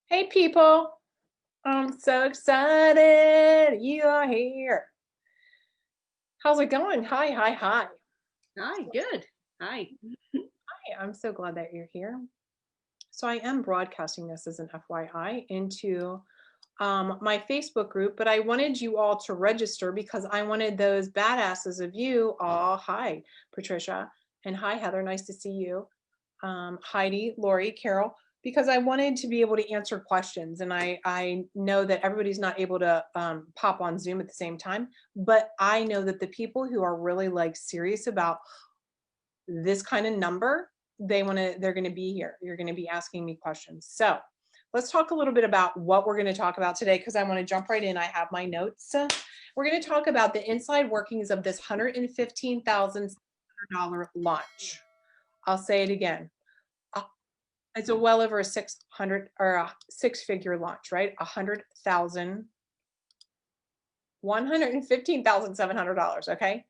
Hey people, I'm so excited you are here. How's it going? Hi, hi, hi. Hi, good. Hi. Hi, I'm so glad that you're here. So I am broadcasting this as an FYI into my Facebook group, but I wanted you all to register because I wanted those badasses of you all. Hi, Patricia, and hi, Heather. Nice to see you. Heidi, Lori, Carol, because I wanted to be able to answer questions. And I know that everybody's not able to pop on Zoom at the same time, but I know that the people who are really like serious about this kind of number, they're going to be here. You're going to be asking me questions. So let's talk a little bit about what we're going to talk about today because I want to jump right in. I have my notes. We're going to talk about the inside workings of this $115,000 launch. I'll say it again. It's a well over a 600 or a six-figure launch, right? 100,000, $115,700. Okay.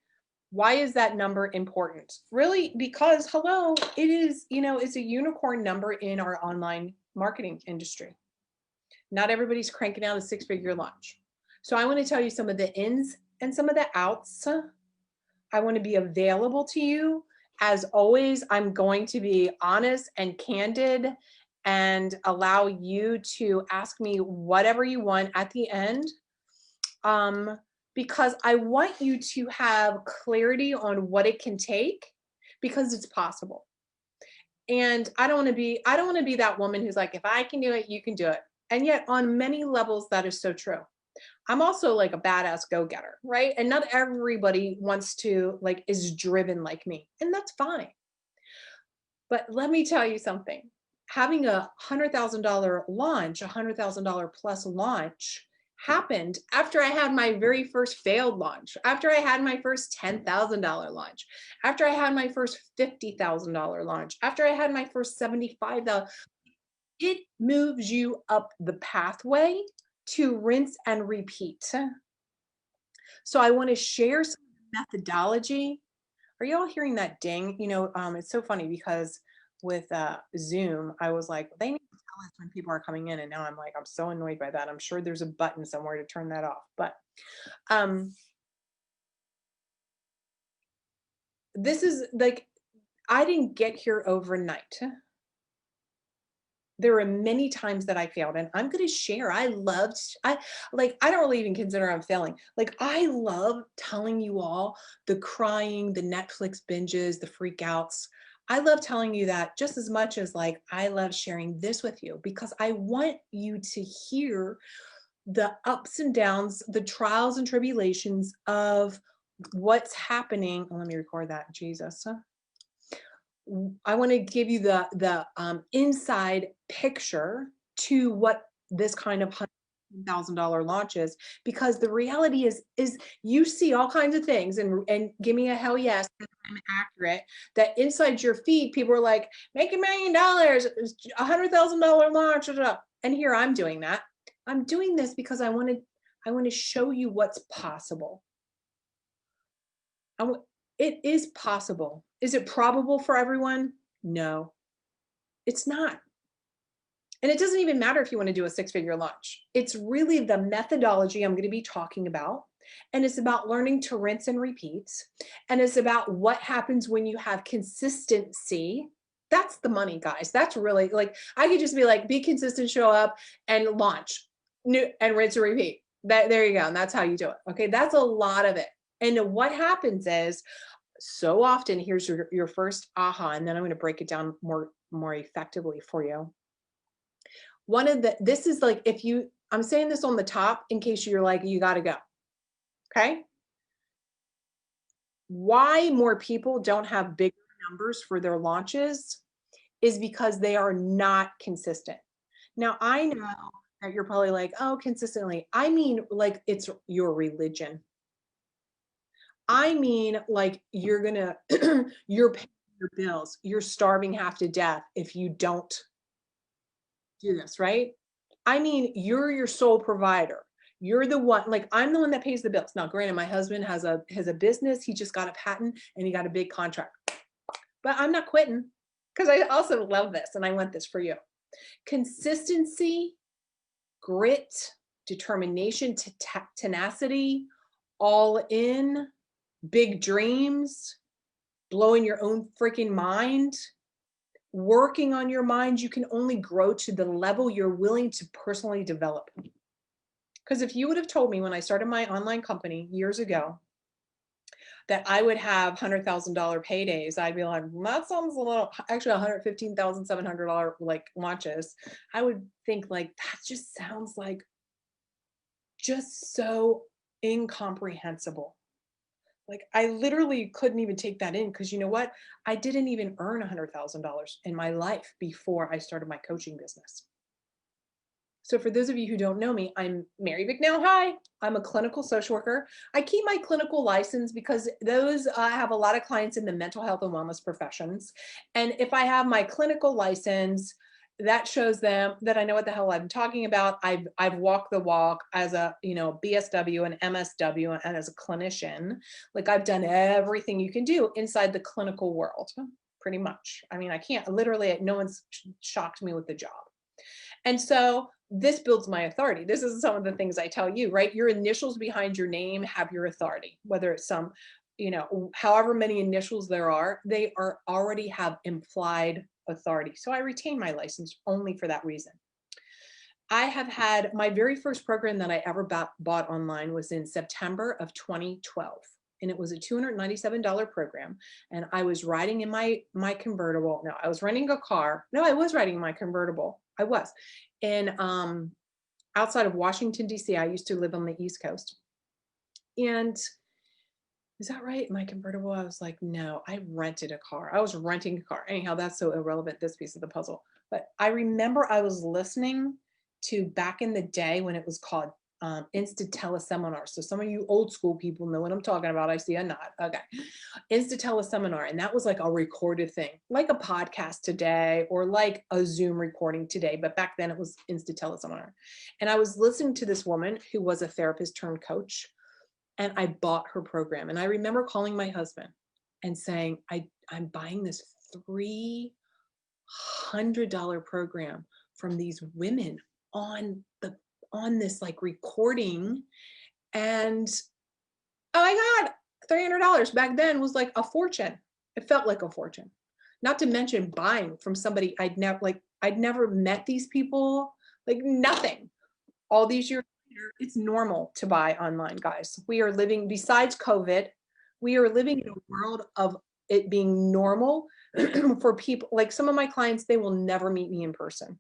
Why is that number important? Really, because hello, it is, it's a unicorn number in our online marketing industry. Not everybody's cranking out a six-figure launch. So I want to tell you some of the ins and some of the outs. I want to be available to you. As always, I'm going to be honest and candid and allow you to ask me whatever you want at the end, because I want you to have clarity on what it can take because it's possible. And I don't want to be that woman who's like, if I can do it, you can do it. And yet on many levels, that is so true. I'm also like a badass go-getter, right? And not everybody wants to like is driven like me, and that's fine. But let me tell you something. Having $100,000 launch, $100,000 plus launch happened after I had my very first failed launch, after I had my first $10,000 launch, after I had my first $50,000 launch, after I had my first $75,000. It moves you up the pathway to rinse and repeat. So I want to share some methodology. Are you all hearing that ding? It's so funny because with Zoom, I was like, they need to tell us when people are coming in, and now I'm like, I'm so annoyed by that. I'm sure there's a button somewhere to turn that off, but um, this is like, I didn't get here overnight. There were many times that I failed, and I'm going to share. I don't really even consider I'm failing. Like, I love telling you all the crying, the Netflix binges, the freakouts. I love telling you that just as much as like I love sharing this with you because I want you to hear the ups and downs, the trials and tribulations of what's happening. Oh, let me record that. Jesus. I want to give you the inside picture to what this kind of $100,000 launch is, because the reality is you see all kinds of things and give me a hell yes, I'm accurate, that inside your feed people are like, make $1 million, $100,000 launch, and here I'm doing that. I'm doing this because I want to show you what's possible. It is possible. Is it probable for everyone? No, it's not. And it doesn't even matter if you want to do a six-figure launch. It's really the methodology I'm going to be talking about. And it's about learning to rinse and repeat. And it's about what happens when you have consistency. That's the money, guys. That's really like, I could just be like, be consistent, show up, and launch, and rinse and repeat. There you go. And that's how you do it. Okay. That's a lot of it. And what happens is, so often, here's your first aha, and then I'm going to break it down more effectively for you. This is like, I'm saying this on the top in case you're like, you got to go. Okay. Why more people don't have bigger numbers for their launches is because they are not consistent. Now, I know that you're probably like, oh, consistently. I mean, like, it's your religion. I mean, like, you're you're paying your bills. You're starving half to death if you don't do this, right? I mean, you're your sole provider. You're the one, like, I'm the one that pays the bills. Now, granted, my husband has a business. He just got a patent and he got a big contract. But I'm not quitting because I also love this and I want this for you. Consistency grit, determination, tenacity, all in, big dreams, blowing your own freaking mind, working on your mind. You can only grow to the level you're willing to personally develop. Because if you would have told me when I started my online company years ago that I would have $100,000 paydays, I'd be like, that sounds a little, actually $115,700 like launches. I would think like, that just sounds like just so incomprehensible. Like I literally couldn't even take that in because you know what? I didn't even earn $100,000 in my life before I started my coaching business. So for those of you who don't know me, I'm Mary Bicknell. Hi, I'm a clinical social worker. I keep my clinical license because those I have a lot of clients in the mental health and wellness professions. And if I have my clinical license, that shows them that I know what the hell I'm talking about. I've walked the walk as a, BSW and MSW and as a clinician. Like I've done everything you can do inside the clinical world, pretty much. I mean, I can't literally, no one's shocked me with the job. And so this builds my authority. This is some of the things I tell you, right? Your initials behind your name have your authority, whether it's some, however many initials there are, they are already have implied authority. So I retain my license only for that reason. I have had my very first program that I ever bought online was in September of 2012. And it was a $297 program. And I was riding in my convertible. No, I was renting a car. No, I was riding my convertible. I was. And outside of Washington, D.C., I used to live on the East Coast. And is that right? My convertible? I was like, no, I rented a car. I was renting a car. Anyhow, that's so irrelevant, this piece of the puzzle. But I remember I was listening to back in the day when it was called Instant Teleseminar. So some of you old school people know what I'm talking about. I see a nod. Okay. Instant Teleseminar. And that was like a recorded thing, like a podcast today or like a Zoom recording today. But back then it was Instant Teleseminar. And I was listening to this woman who was a therapist turned coach. And I bought her program. And I remember calling my husband and saying, I'm buying this $300 program from these women on this like recording. And oh my God, $300 back then was like a fortune. It felt like a fortune. Not to mention buying from somebody I'd never met these people, like nothing. All these years later, it's normal to buy online, guys. We are living, besides COVID, we are living in a world of it being normal for people. Like some of my clients, they will never meet me in person.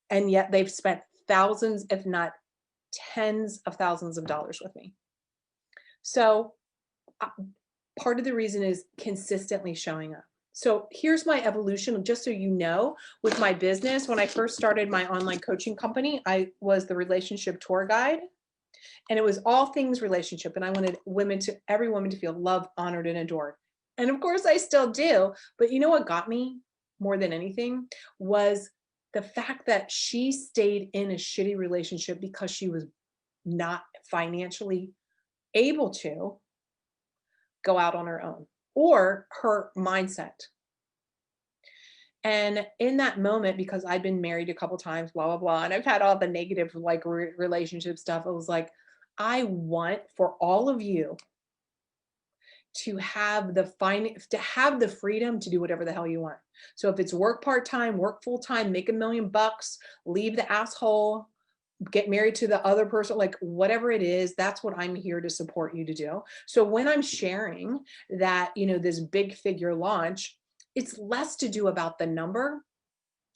And yet they've spent thousands, if not tens of thousands of dollars with me. So part of the reason is consistently showing up. So here's my evolution, just so you know, with my business. When I first started my online coaching company, I was the relationship tour guide. And it was all things relationship. And I wanted every woman to feel loved, honored, and adored. And of course I still do. But you know what got me more than anything was the fact that she stayed in a shitty relationship because she was not financially able to go out on her own or her mindset. And in that moment, because I'd been married a couple times, blah, blah, blah, and I've had all the negative like relationship stuff, I was like, I want for all of you to have the freedom to do whatever the hell you want. So if it's work part-time, work full-time, make $1 million, leave the asshole, get married to the other person, like whatever it is, that's what I'm here to support you to do. So when I'm sharing that, this big figure launch, it's less to do about the number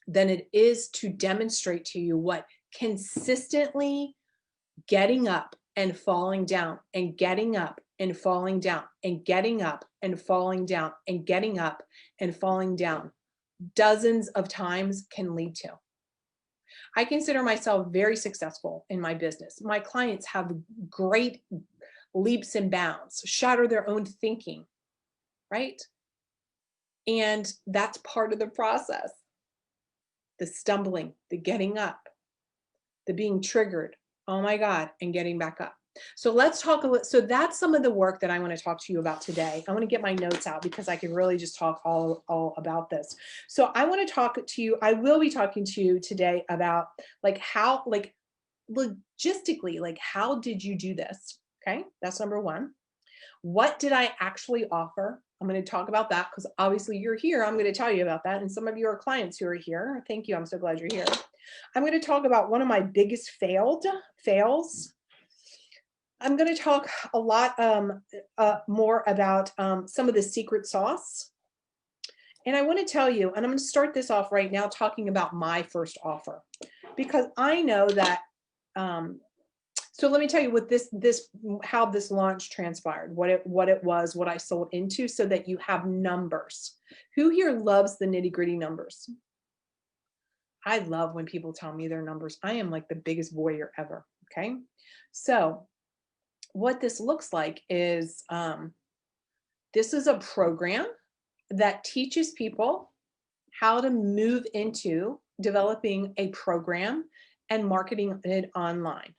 than it is to demonstrate to you what consistently getting up and falling down and getting up and falling down and getting up and falling down and getting up and falling down dozens of times can lead to. I consider myself very successful in my business. My clients have great leaps and bounds, shatter their own thinking, right? And that's part of the process. The stumbling, the getting up, the being triggered, oh my God, and getting back up. So let's talk a little. So that's some of the work that I want to talk to you about today. I want to get my notes out because I could really just talk all about this. So I want to talk to you. I will be talking to you today about like how, like logistically, like how did you do this? Okay, that's number one. What did I actually offer? I'm going to talk about that because obviously you're here. I'm going to tell you about that. And some of you are clients who are here. Thank you. I'm so glad you're here. I'm going to talk about one of my biggest fails. I'm going to talk a lot more about some of the secret sauce. And I want to tell you, and I'm going to start this off right now talking about my first offer, because I know that, so let me tell you what how this launch transpired, what it was, what I sold into, so that you have numbers. Who here loves the nitty gritty numbers? I love when people tell me their numbers. I am like the biggest voyeur ever. Okay. So what this looks like is this is a program that teaches people how to move into developing a program and marketing it online.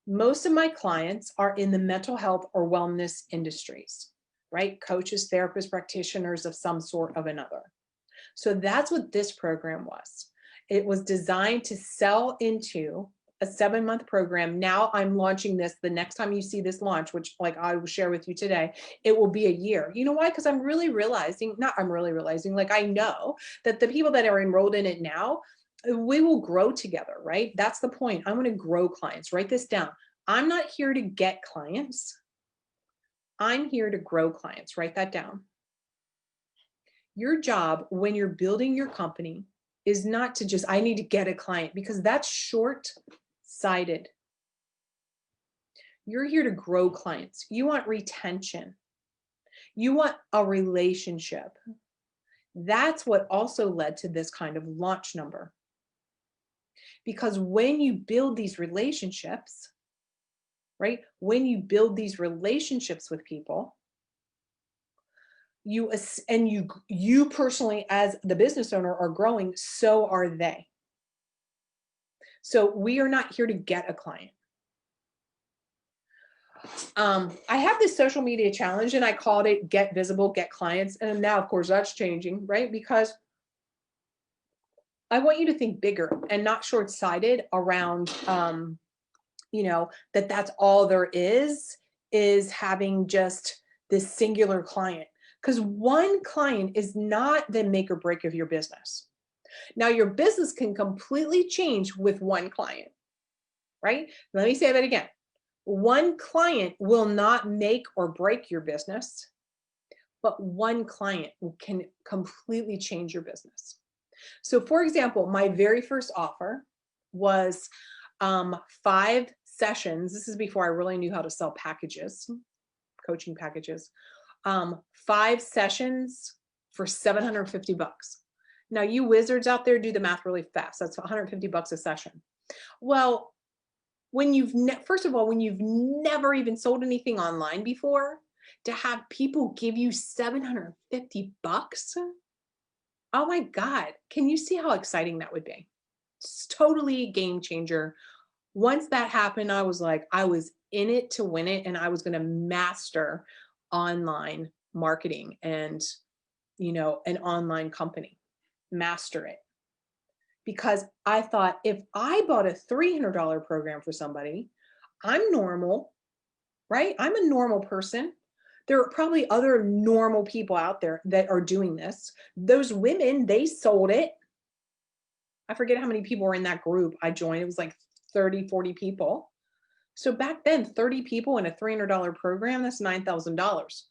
Most of my clients are in the mental health or wellness industries, right? Coaches, therapists, practitioners of some sort of another. So that's what this program was. It was designed to sell into a 7-month program. Now I'm launching this. The next time you see this launch, which like I will share with you today, it will be a year. You know why? Because I'm really realizing, like I know that the people that are enrolled in it now, we will grow together, right? That's the point. I want to grow clients. Write this down. I'm not here to get clients. I'm here to grow clients. Write that down. Your job when you're building your company is not to just, I need to get a client, because that's short-sighted. You're here to grow clients. You want retention. You want a relationship. That's what also led to this kind of launch number. Because when you build these relationships, right? When you build these relationships with people, you personally as the business owner are growing, so are they. So we are not here to get a client. I have this social media challenge and I called it Get Visible, Get Clients. And now, of course, that's changing, right? Because I want you to think bigger and not short-sighted around, that's all there is having just this singular client. Because one client is not the make or break of your business. Now, your business can completely change with one client, right? Let me say that again. One client will not make or break your business, but one client can completely change your business. So for example, my very first offer was 5 sessions. This is before I really knew how to sell packages, coaching packages. 5 sessions for $750. Now you wizards out there, do the math really fast. That's $150 a session. Well, when you've first of all, when you've never even sold anything online before, to have people give you $750, oh my God, can you see how exciting that would be? It's totally a game changer. Once that happened, I was like, I was in it to win it, and I was going to master online marketing and, an online company, master it. Because I thought, if I bought a $300 program for somebody, I'm normal, right? I'm a normal person. There are probably other normal people out there that are doing this. Those women, they sold it. I forget how many people were in that group I joined. It was like 30, 40 people. So back then, 30 people in a $300 program, that's $9,000.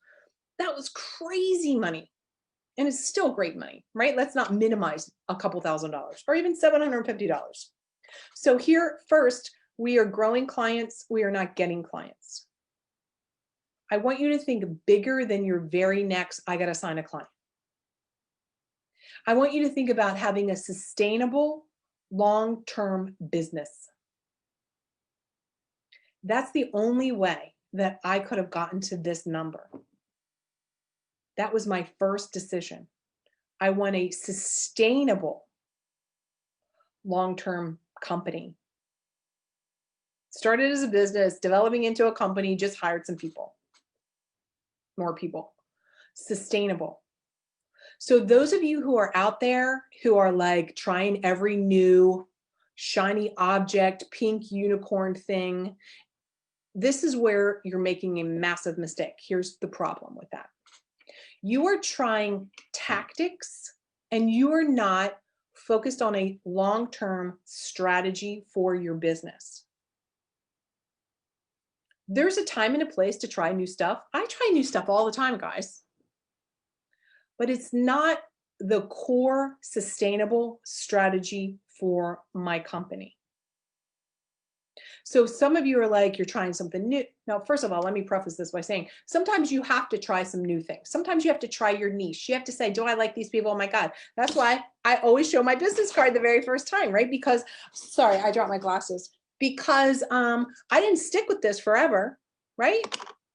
That was crazy money. And it's still great money, right? Let's not minimize a couple $1,000s or even $750. So here, first, we are growing clients. We are not getting clients. I want you to think bigger than your very next, I got to sign a client. I want you to think about having a sustainable, long-term business. That's the only way that I could have gotten to this number. That was my first decision. I want a sustainable long-term company. Started as a business, developing into a company, just hired some people, more people. Sustainable. So those of you who are out there who are like trying every new shiny object, pink unicorn thing, this is where you're making a massive mistake. Here's the problem with that. You are trying tactics and you are not focused on a long-term strategy for your business. There's a time and a place to try new stuff. I try new stuff all the time, guys. But it's not the core sustainable strategy for my company. So some of you are like, you're trying something new. Now, first of all, let me preface this by saying, sometimes you have to try some new things. Sometimes you have to try your niche. You have to say, do I like these people? Oh my God. That's why I always show my business card the very first time, right? Because, sorry, I dropped my glasses. Because I didn't stick with this forever, right?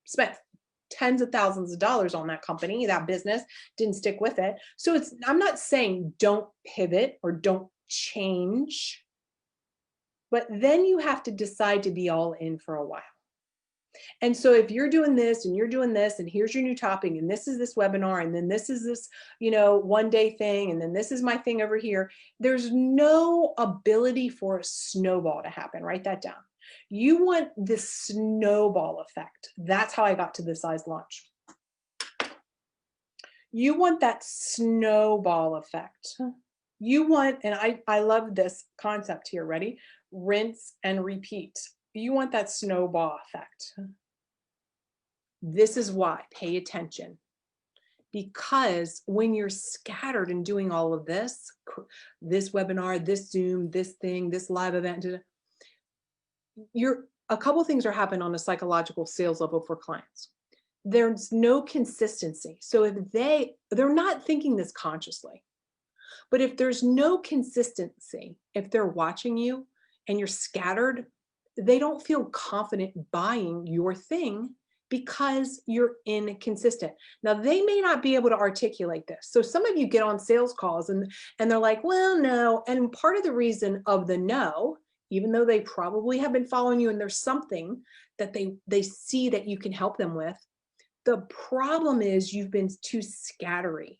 Spent tens of thousands of dollars on that company, that business, didn't stick with it. So I'm not saying don't pivot or don't change, but then you have to decide to be all in for a while. And so if you're doing this and you're doing this, and here's your new topic, and this is this webinar, and then this is this, one day thing, and then this is my thing over here, there's no ability for a snowball to happen. Write that down. You want this snowball effect. That's how I got to the size launch. You want that snowball effect. You want, and I love this concept here, ready? Rinse and repeat. You want that snowball effect. This is why, pay attention. Because when you're scattered and doing all of this webinar, this Zoom, this thing, this live event, a couple of things are happening on a psychological sales level for clients. There's no consistency. So if they're not thinking this consciously, but if there's no consistency, if they're watching you and you're scattered, they don't feel confident buying your thing because you're inconsistent. Now, they may not be able to articulate this. So some of you get on sales calls and they're like, well, no. And part of the reason of the no, even though they probably have been following you and there's something that they see that you can help them with, the problem is you've been too scattery.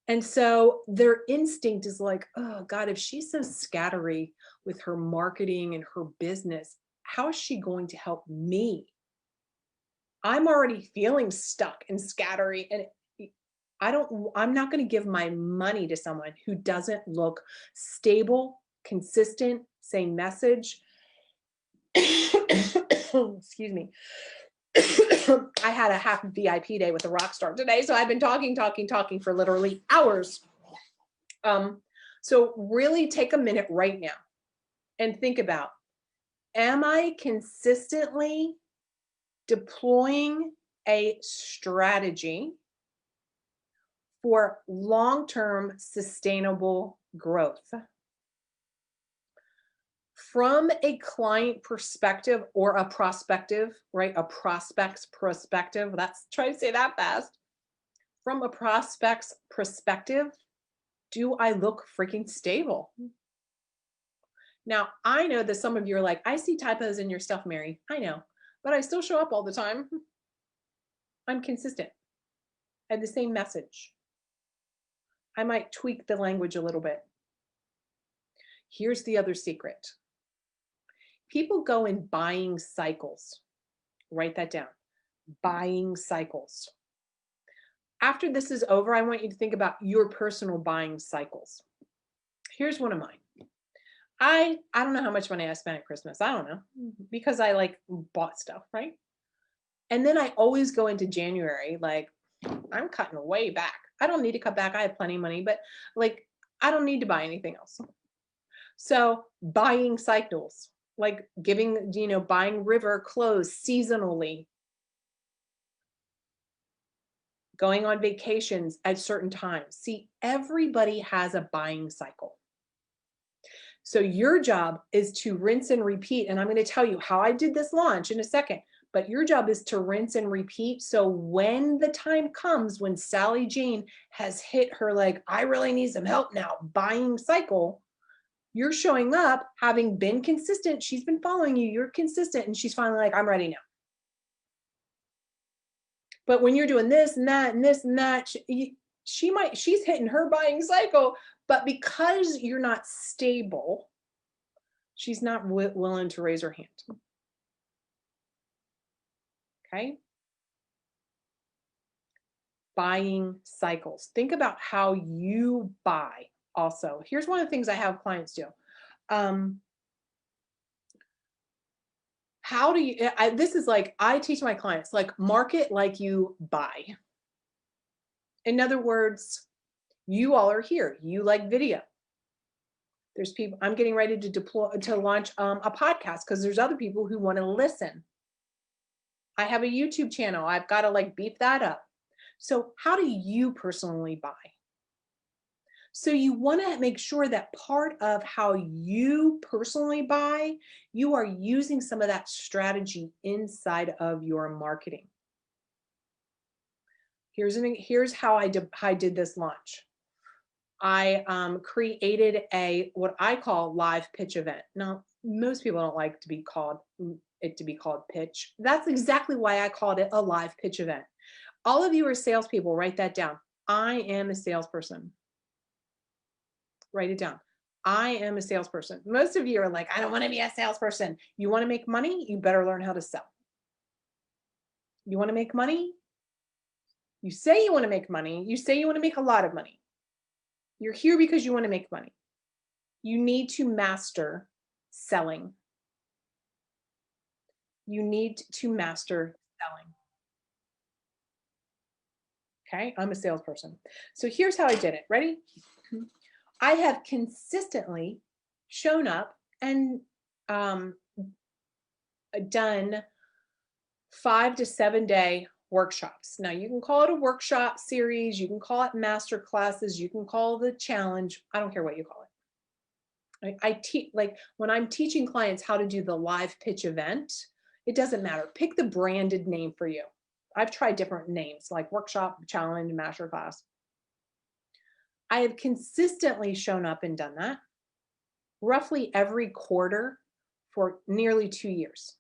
And so their instinct is like, oh God, if she's so scattery with her marketing and her business, how is she going to help me? I'm already feeling stuck and scattery, and I'm not going to give my money to someone who doesn't look stable, consistent, same message. Excuse me. I had a half VIP day with a rock star today, so I've been talking for literally hours. So really take a minute right now and think about, am I consistently deploying a strategy for long-term sustainable growth? From a client perspective or a prospective, right? A prospect's perspective. Let's try to say that fast. From a prospect's perspective, do I look freaking stable? Now, I know that some of you are like, I see typos in your stuff, Mary. I know, but I still show up all the time. I'm consistent. I have the same message. I might tweak the language a little bit. Here's the other secret. People go in buying cycles. Write that down. Buying cycles. After this is over, I want you to think about your personal buying cycles. Here's one of mine. I don't know how much money I spent at Christmas. I don't know, because I bought stuff, right? And then I always go into January, I'm cutting way back. I don't need to cut back. I have plenty of money, but I don't need to buy anything else. So buying cycles. Buying river clothes seasonally, going on vacations at certain times. See, everybody has a buying cycle. So your job is to rinse and repeat. And I'm going to tell you how I did this launch in a second, but your job is to rinse and repeat. So when the time comes, when Sally Jane has hit her, I really need some help now, buying cycle, You're showing up, having been consistent. She's been following you. You're consistent. And she's finally like, I'm ready now. But when you're doing this and that and this and that, she's hitting her buying cycle. But because you're not stable, she's not willing to raise her hand. Okay. Buying cycles. Think about how you buy also. Here's one of the things I have clients do. How do you, this is like, I teach my clients, like, market like you buy. In other words, you all are here. You like video. There's people, I'm getting ready to launch a podcast because there's other people who want to listen. I have a YouTube channel. I've got to like beef that up. So how do you personally buy? So you want to make sure that part of how you personally buy, you are using some of that strategy inside of your marketing. Here's how I did this launch. I created what I call live pitch event. Now, most people don't like to be called pitch. That's exactly why I called it a live pitch event. All of you are salespeople, write that down. I am a salesperson. Write it down. I am a salesperson. Most of you are like, I don't want to be a salesperson. You want to make money? You better learn how to sell. You want to make money? You say you want to make money. You say you want to make a lot of money. You're here because you want to make money. You need to master selling. You need to master selling. Okay, I'm a salesperson. So here's how I did it. Ready? I have consistently shown up and done 5 to 7 day workshops. Now you can call it a workshop series, you can call it master classes, you can call it the challenge. I don't care what you call it. I teach, like when I'm teaching clients how to do the live pitch event, it doesn't matter. Pick the branded name for you. I've tried different names like workshop, challenge, master class. I have consistently shown up and done that roughly every quarter for nearly 2 years.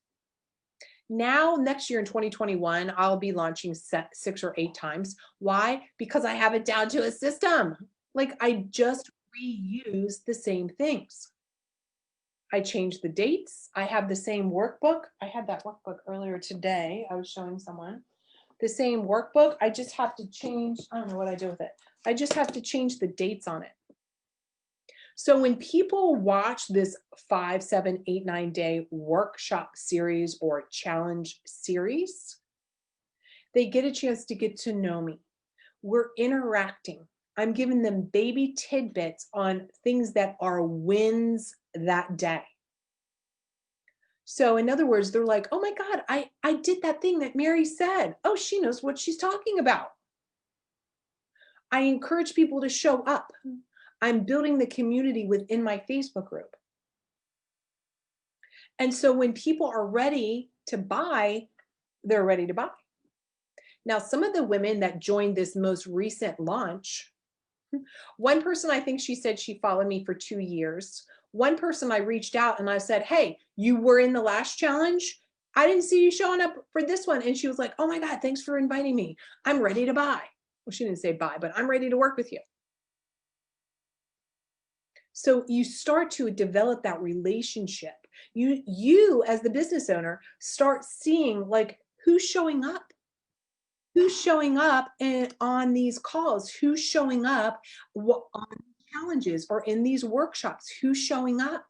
Now, next year in 2021, I'll be launching 6 or 8 times. Why? Because I have it down to a system. Like I just reuse the same things. I changed the dates. I have the same workbook. I had that workbook earlier today. I was showing someone the same workbook. I just have to change. I don't know what I do with it. I just have to change the dates on it. So when people watch this 5, 7, 8, 9 day workshop series or challenge series, they get a chance to get to know me. We're interacting. I'm giving them baby tidbits on things that are wins that day. So in other words, they're like, oh my God, I did that thing that Mary said. Oh, she knows what she's talking about. I encourage people to show up. I'm building the community within my Facebook group. And so when people are ready to buy, they're ready to buy. Now, some of the women that joined this most recent launch, one person, I think she said she followed me for 2 years. One person I reached out and I said, hey, you were in the last challenge. I didn't see you showing up for this one. And she was like, oh my God, thanks for inviting me. I'm ready to buy. Well, she didn't say buy, but I'm ready to work with you. So you start to develop that relationship. You as the business owner start seeing like who's showing up. Who's showing up on these calls? Who's showing up on challenges or in these workshops? Who's showing up?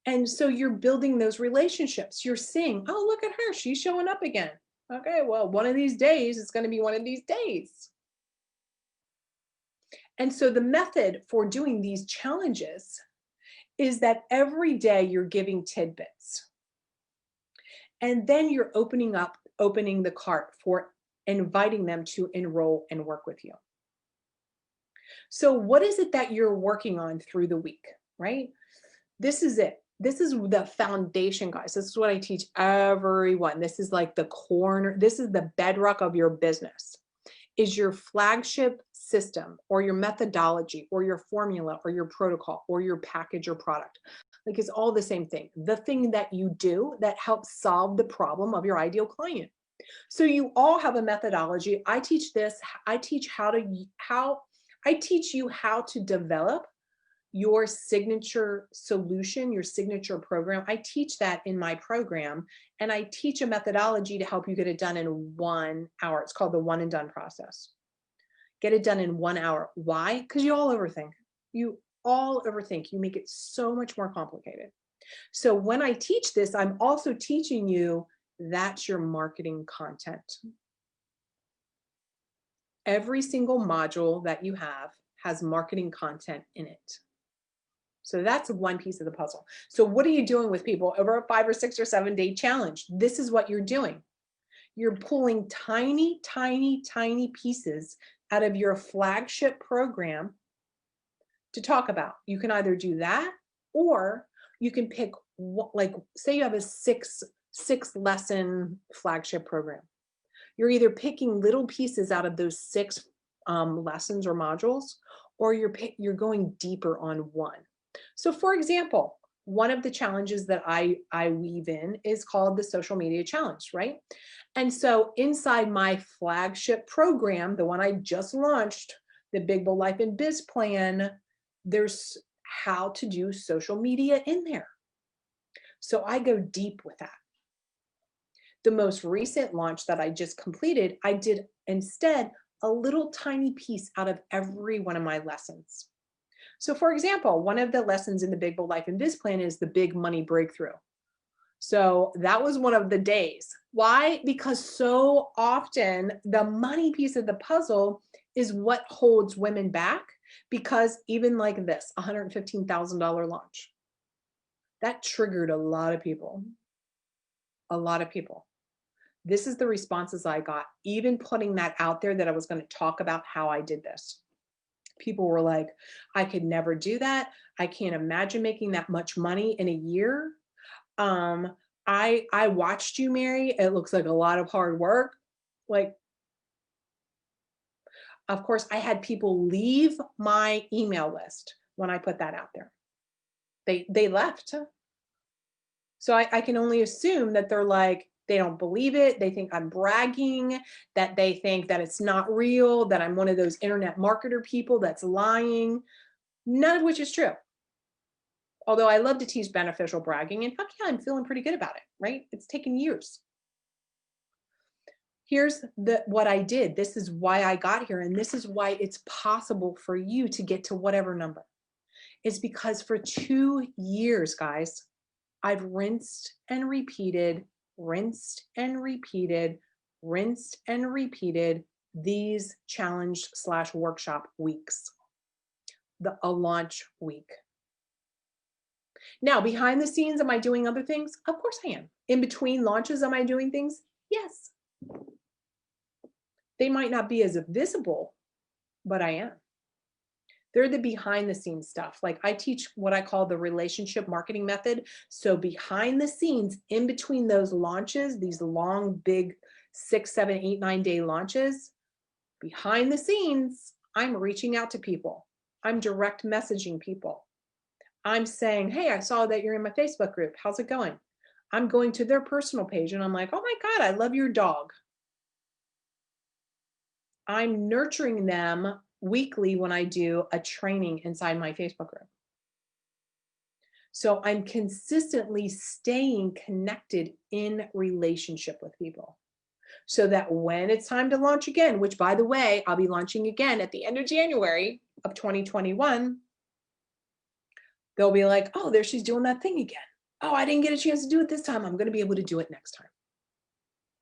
And so you're building those relationships. You're seeing, oh, look at her. She's showing up again. Okay, well, one of these days, it's going to be one of these days. And so the method for doing these challenges is that every day you're giving tidbits. And then you're opening the cart for inviting them to enroll and work with you. So what is it that you're working on through the week, right? This is it. This is the foundation, guys. This is what I teach everyone. This is like the corner. This is the bedrock of your business, is your flagship system or your methodology or your formula or your protocol or your package or product. Like it's all the same thing. The thing that you do that helps solve the problem of your ideal client. So you all have a methodology. I teach this. I teach I teach you how to develop your signature solution, your signature program. I teach that in my program, and I teach a methodology to help you get it done in 1 hour. It's called the one and done process. Get it done in 1 hour. Why? Because you all overthink. You all overthink. You make it so much more complicated. So when I teach this, I'm also teaching you that's your marketing content. Every single module that you have has marketing content in it. So that's one piece of the puzzle. So what are you doing with people over a 5 or 6 or 7 day challenge? This is what you're doing. You're pulling tiny, tiny, tiny pieces out of your flagship program to talk about. You can either do that, or you can pick, like, say you have a six lesson flagship program. You're either picking little pieces out of those 6 lessons or modules, or you're going deeper on one. So for example, one of the challenges that I weave in is called the social media challenge, right? And so inside my flagship program, the one I just launched, the Big Bold Life and Biz Plan, there's how to do social media in there. So I go deep with that. The most recent launch that I just completed, I did instead a little tiny piece out of every one of my lessons. So for example, one of the lessons in the Big Bold Life and Biz Plan is the big money breakthrough. So that was one of the days. Why? Because so often the money piece of the puzzle is what holds women back, because even like this $115,000 launch, that triggered a lot of people. A lot of people. This is the responses I got, even putting that out there that I was going to talk about how I did this. People were like, I could never do that. I can't imagine making that much money in a year. I watched you, Mary. It looks like a lot of hard work. Like, of course, I had people leave my email list when I put that out there. They left. So I can only assume that they're like, they don't believe it. They think I'm bragging, that they think that it's not real, that I'm one of those internet marketer people that's lying, none of which is true. Although I love to teach beneficial bragging, and fuck yeah, I'm feeling pretty good about it, right? It's taken years. Here's what I did. This is why I got here, and this is why it's possible for you to get to whatever number. It's because for 2 years, guys, I've rinsed and repeated, rinsed and repeated, rinsed and repeated these challenge/workshop weeks, a launch week. Now, behind the scenes, am I doing other things? Of course I am. In between launches, am I doing things? Yes. They might not be as visible, but I am. They're the behind the scenes stuff. Like I teach what I call the relationship marketing method. So behind the scenes, in between those launches, these long, big 6, 7, 8, 9 day launches, behind the scenes, I'm reaching out to people. I'm direct messaging people. I'm saying, hey, I saw that you're in my Facebook group. How's it going? I'm going to their personal page and I'm like, oh my God, I love your dog. I'm nurturing them weekly when I do a training inside my Facebook group. So I'm consistently staying connected in relationship with people, so that when it's time to launch again, which by the way, I'll be launching again at the end of January of 2021, they'll be like, oh, there she's doing that thing again. Oh, I didn't get a chance to do it this time. I'm going to be able to do it next time.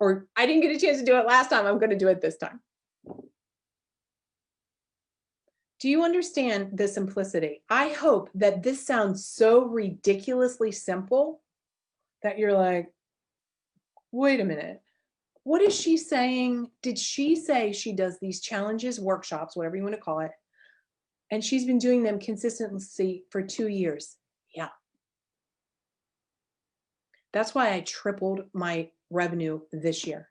Or I didn't get a chance to do it last time. I'm going to do it this time. Do you understand the simplicity? I hope that this sounds so ridiculously simple that you're like, wait a minute. What is she saying? Did she say she does these challenges, workshops, whatever you want to call it, and she's been doing them consistently for 2 years? Yeah. That's why I tripled my revenue this year.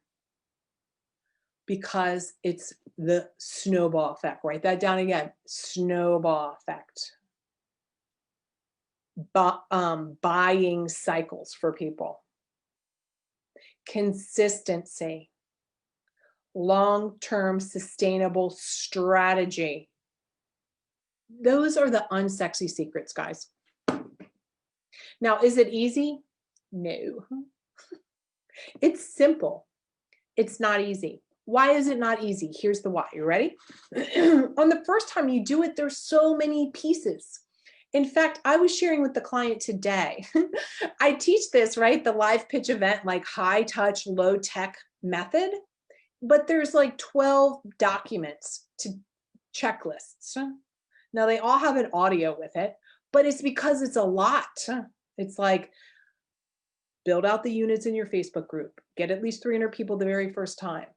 because it's the snowball effect. Write that down again. Snowball effect. Buying cycles for people. Consistency. Long-term sustainable strategy. Those are the unsexy secrets, guys. Now, is it easy? No. It's simple. It's not easy. Why is it not easy? Here's the why. You ready? On the first time you do it, there's so many pieces. In fact, I was sharing with the client today. I teach this, right? The live pitch event, like high touch, low tech method. But there's like 12 documents to checklists. Now they all have an audio with it, but it's because it's a lot. It's like, build out the units in your Facebook group, get at least 300 people the very first time.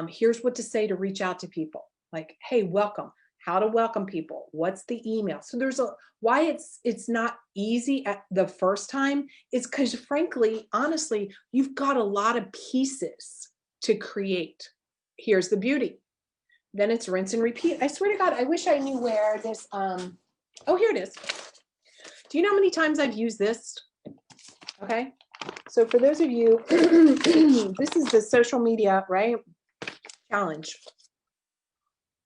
Here's what to say to reach out to people. Like, hey, welcome. How to welcome people. What's the email? So there's why it's not easy at the first time is because frankly, honestly, you've got a lot of pieces to create. Here's the beauty. Then it's rinse and repeat. I swear to God, I wish I knew where this, oh, here it is. Do you know how many times I've used this? Okay. So for those of you, this is the social media, right? Challenge.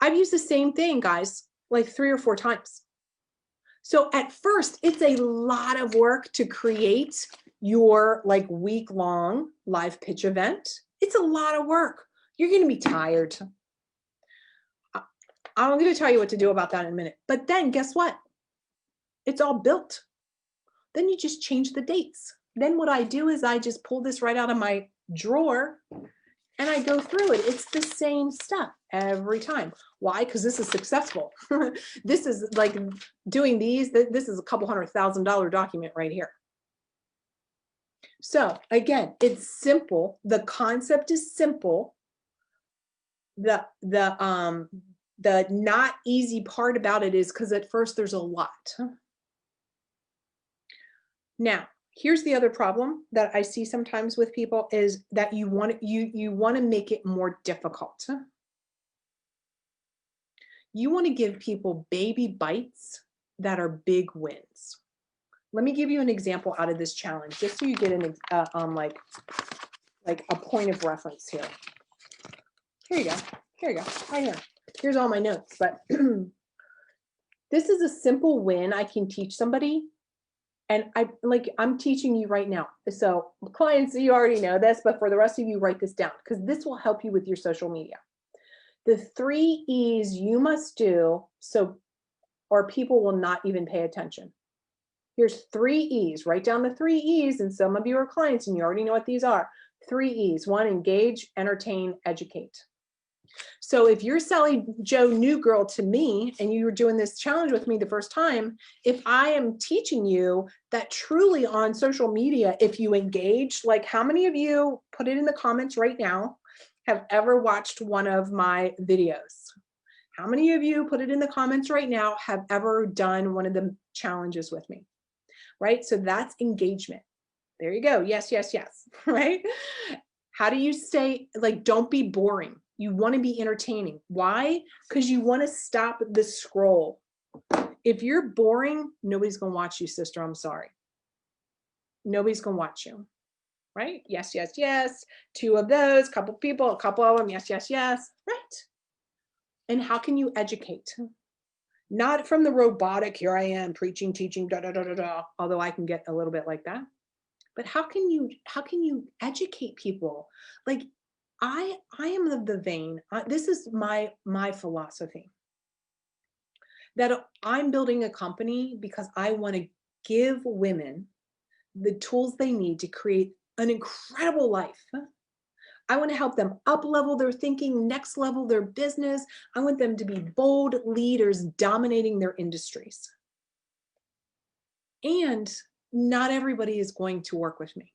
I've used the same thing, guys, like 3 or 4 times. So at first, it's a lot of work to create your like week-long live pitch event. It's a lot of work. You're going to be tired. I'm going to tell you what to do about that in a minute. But then guess what? It's all built. Then you just change the dates. Then what I do is I just pull this right out of my drawer and I go through it. It's the same stuff every time. Why? Because this is successful. This is like doing these. This is a couple $100,000 document right here. So again, it's simple. The concept is simple. The not easy part about it is because at first there's a lot. Now, here's the other problem that I see sometimes with people is that you want to make it more difficult. You want to give people baby bites that are big wins. Let me give you an example out of this challenge, just so you get an like a point of reference here. Here you go. Here you go. Right here. Here's all my notes. But this is a simple win I can teach somebody. And I'm teaching you right now. So clients, you already know this, but for the rest of you, write this down because this will help you with your social media. The 3 E's you must do or people will not even pay attention. Here's 3 E's. Write down the 3 E's, and some of you are clients and you already know what these are. 3 E's. 1, engage, entertain, educate. So if you're selling Joe New Girl to me and you were doing this challenge with me the first time, if I am teaching you that truly on social media, if you engage, like how many of you, put it in the comments right now, have ever watched one of my videos? How many of you, put it in the comments right now, have ever done one of the challenges with me? Right? So that's engagement. There you go. Yes, yes, yes. Right? How do you stay, like, don't be boring. You want to be entertaining. Why? Because you want to stop the scroll. If you're boring, nobody's going to watch you, sister. I'm sorry. Nobody's going to watch you. Right? Yes, yes, yes. 2 of those, couple people, a couple of them. Yes, yes, yes. Right. And how can you educate? Not from the robotic, here I am preaching, teaching, da, da, da, da, da, although I can get a little bit like that. But how can you educate people? Like, I am of the vein, this is my philosophy, that I'm building a company because I want to give women the tools they need to create an incredible life. I want to help them up-level their thinking, next level their business. I want them to be bold leaders dominating their industries. And not everybody is going to work with me.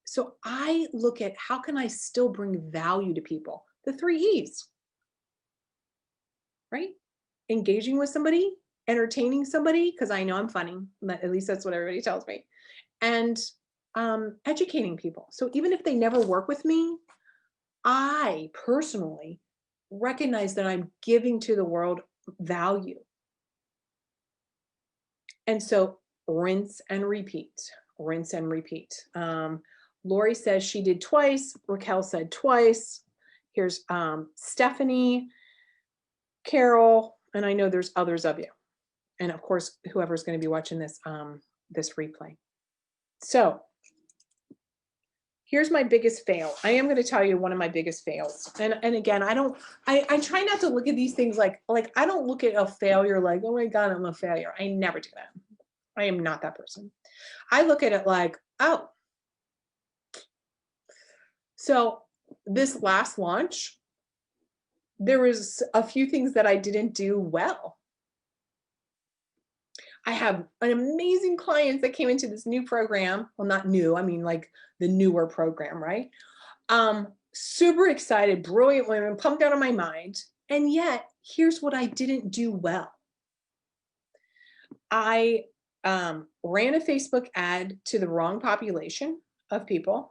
So I look at how can I still bring value to people? The 3 E's, right? Engaging with somebody, entertaining somebody, because I know I'm funny, at least that's what everybody tells me, and educating people. So even if they never work with me, I personally recognize that I'm giving to the world value. And so rinse and repeat, rinse and repeat. Lori says she did twice. Raquel said twice. Here's Stephanie, Carol, and I know there's others of you. And of course, whoever's going to be watching this, this replay. So here's my biggest fail. I am going to tell you one of my biggest fails. And again, I try not to look at these things like I don't look at a failure like, oh my God, I'm a failure. I never do that. I am not that person. I look at it like, oh, so this last launch, there was a few things that I didn't do well. I have an amazing clients that came into this new program. Well, not new, I mean like the newer program, right? Super excited, brilliant women, pumped out of my mind. And yet, here's what I didn't do well. I ran a Facebook ad to the wrong population of people.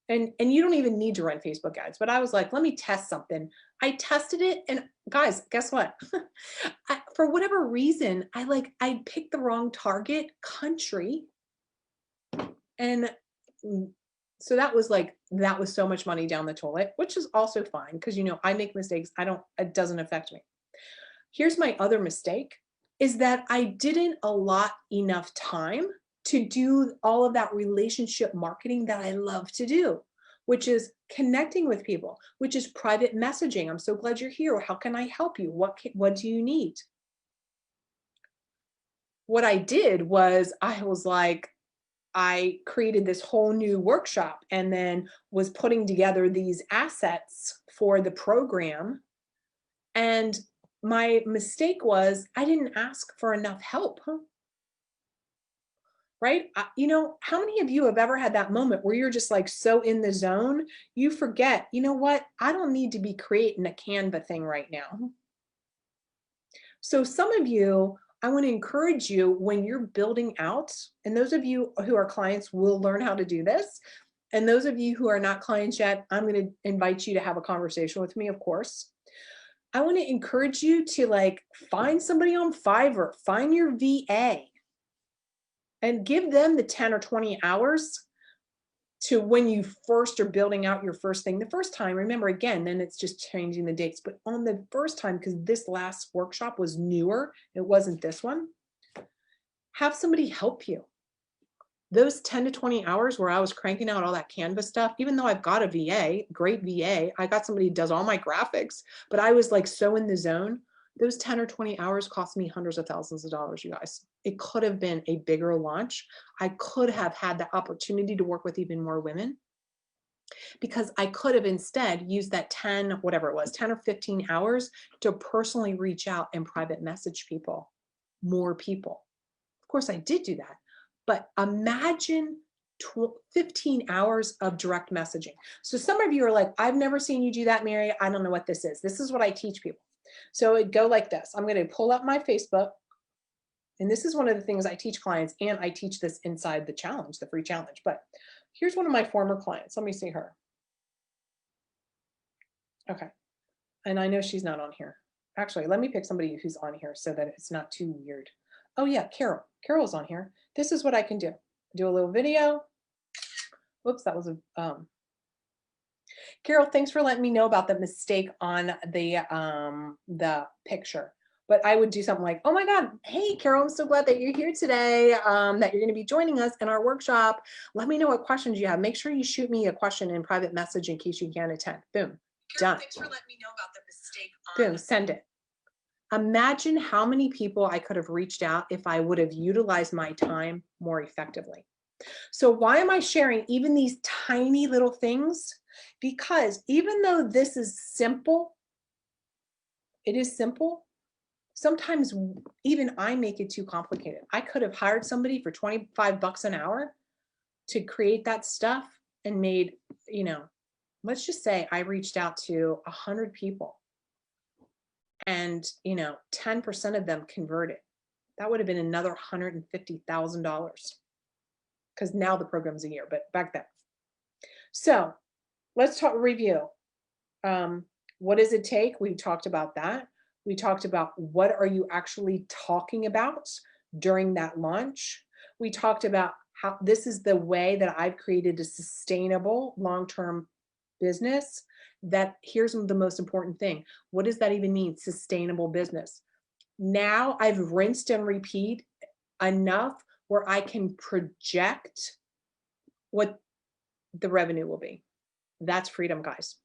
And you don't even need to run Facebook ads, but I was like, let me test something. I tested it, and guys, guess what? For whatever reason, I picked the wrong target country. And so that was so much money down the toilet, which is also fine because, I make mistakes. It doesn't affect me. Here's my other mistake is that I didn't allot enough time to do all of that relationship marketing that I love to do, which is connecting with people, which is private messaging. I'm so glad you're here. How can I help you? What do you need? What I did was I created this whole new workshop and then was putting together these assets for the program. And my mistake was I didn't ask for enough help. Right? How many of you have ever had that moment where you're just so in the zone, you forget, you know what? I don't need to be creating a Canva thing right now. So some of you, I want to encourage you when you're building out, and those of you who are clients will learn how to do this. And those of you who are not clients yet, I'm going to invite you to have a conversation with me, of course. I want to encourage you to find somebody on Fiverr, find your VA, and give them the 10 or 20 hours to when you first are building out your first thing. The first time, remember again, then it's just changing the dates. But on the first time, because this last workshop was newer, it wasn't this one, have somebody help you. Those 10 to 20 hours where I was cranking out all that Canva stuff, even though I've got a VA, great VA, I got somebody who does all my graphics, but I was so in the zone. Those 10 or 20 hours cost me hundreds of thousands of dollars, you guys. It could have been a bigger launch. I could have had the opportunity to work with even more women because I could have instead used that 10 or 15 hours to personally reach out and private message people, more people. Of course, I did do that, but imagine 15 hours of direct messaging. So some of you are like, I've never seen you do that, Mary. I don't know what this is. This is what I teach people. So it'd go like this. I'm going to pull up my Facebook. And this is one of the things I teach clients, and I teach this inside the challenge, the free challenge. But here's one of my former clients. Let me see her. Okay. And I know she's not on here. Actually, let me pick somebody who's on here so that it's not too weird. Oh yeah, Carol. Carol's on here. This is what I can do. Do a little video. Whoops, that was a Carol, thanks for letting me know about the mistake on the picture. But I would do something like, oh my God, hey, Carol, I'm so glad that you're here today, that you're going to be joining us in our workshop. Let me know what questions you have. Make sure you shoot me a question in private message in case you can't attend. Boom, Carol, done. thanks for letting me know about the mistake Boom, send it. Imagine how many people I could have reached out if I would have utilized my time more effectively. So why am I sharing even these tiny little things? Because even though this is simple, it is simple. Sometimes even I make it too complicated. I could have hired somebody for 25 bucks an hour to create that stuff and made, let's just say I reached out to 100 people and, 10% of them converted. That would have been another $150,000 because now the program's a year, but back then. So let's talk review. What does it take? We talked about that. We talked about what are you actually talking about during that launch. We talked about how this is the way that I've created a sustainable long-term business. That here's the most important thing. What does that even mean? Sustainable business. Now I've rinsed and repeat enough where I can project what the revenue will be. That's freedom, guys.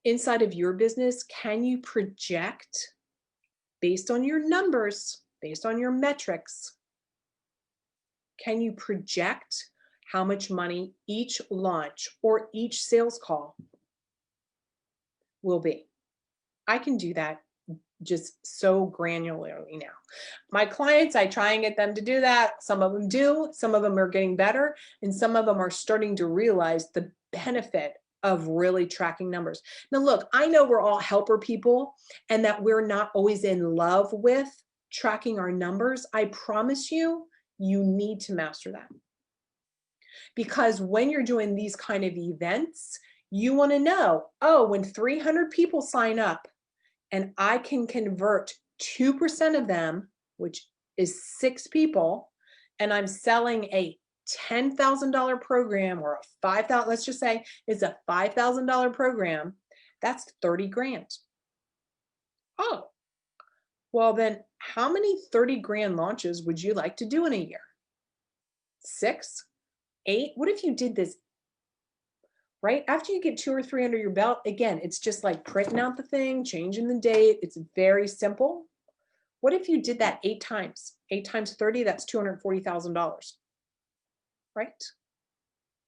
Inside of your business, can you project based on your numbers, based on your metrics? Can you project how much money each launch or each sales call will be? I can do that just so granularly now. My clients, I try and get them to do that. Some of them do, some of them are getting better, and some of them are starting to realize the benefit of really tracking numbers. Now, look, I know we're all helper people and that we're not always in love with tracking our numbers. I promise you, you need to master that. Because when you're doing these kind of events, you want to know, oh, when 300 people sign up, and I can convert 2% of them, which is 6 people, and I'm selling a $10,000 program or a 5,000, let's just say it's a $5,000 program, that's 30 grand. Oh, well then how many 30 grand launches would you like to do in a year? 6, 8? What if you did this right after you get 2 or 3 under your belt? Again, it's just like printing out the thing, changing the date. It's very simple. What if you did that 8 times? 8 times 30, that's $240,000, right?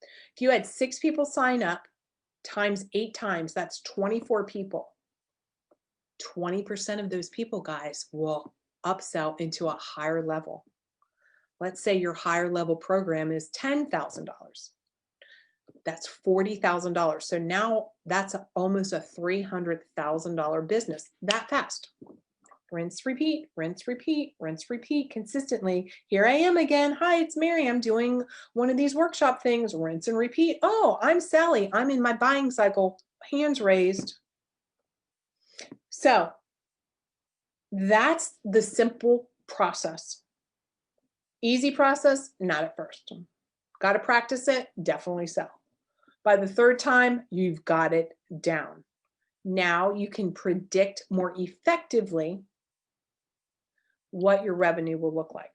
If you had 6 people sign up times 8 times, that's 24 people. 20% of those people, guys, will upsell into a higher level. Let's say your higher level program is $10,000. That's $40,000. So now that's almost a $300,000 business that fast. Rinse, repeat, rinse, repeat, rinse, repeat consistently. Here I am again. Hi, it's Mary. I'm doing one of these workshop things. Rinse and repeat. Oh, I'm Sally. I'm in my buying cycle. Hands raised. So that's the simple process. Easy process, not at first. Got to practice it, definitely so. By the 3rd time, you've got it down. Now you can predict more effectively what your revenue will look like.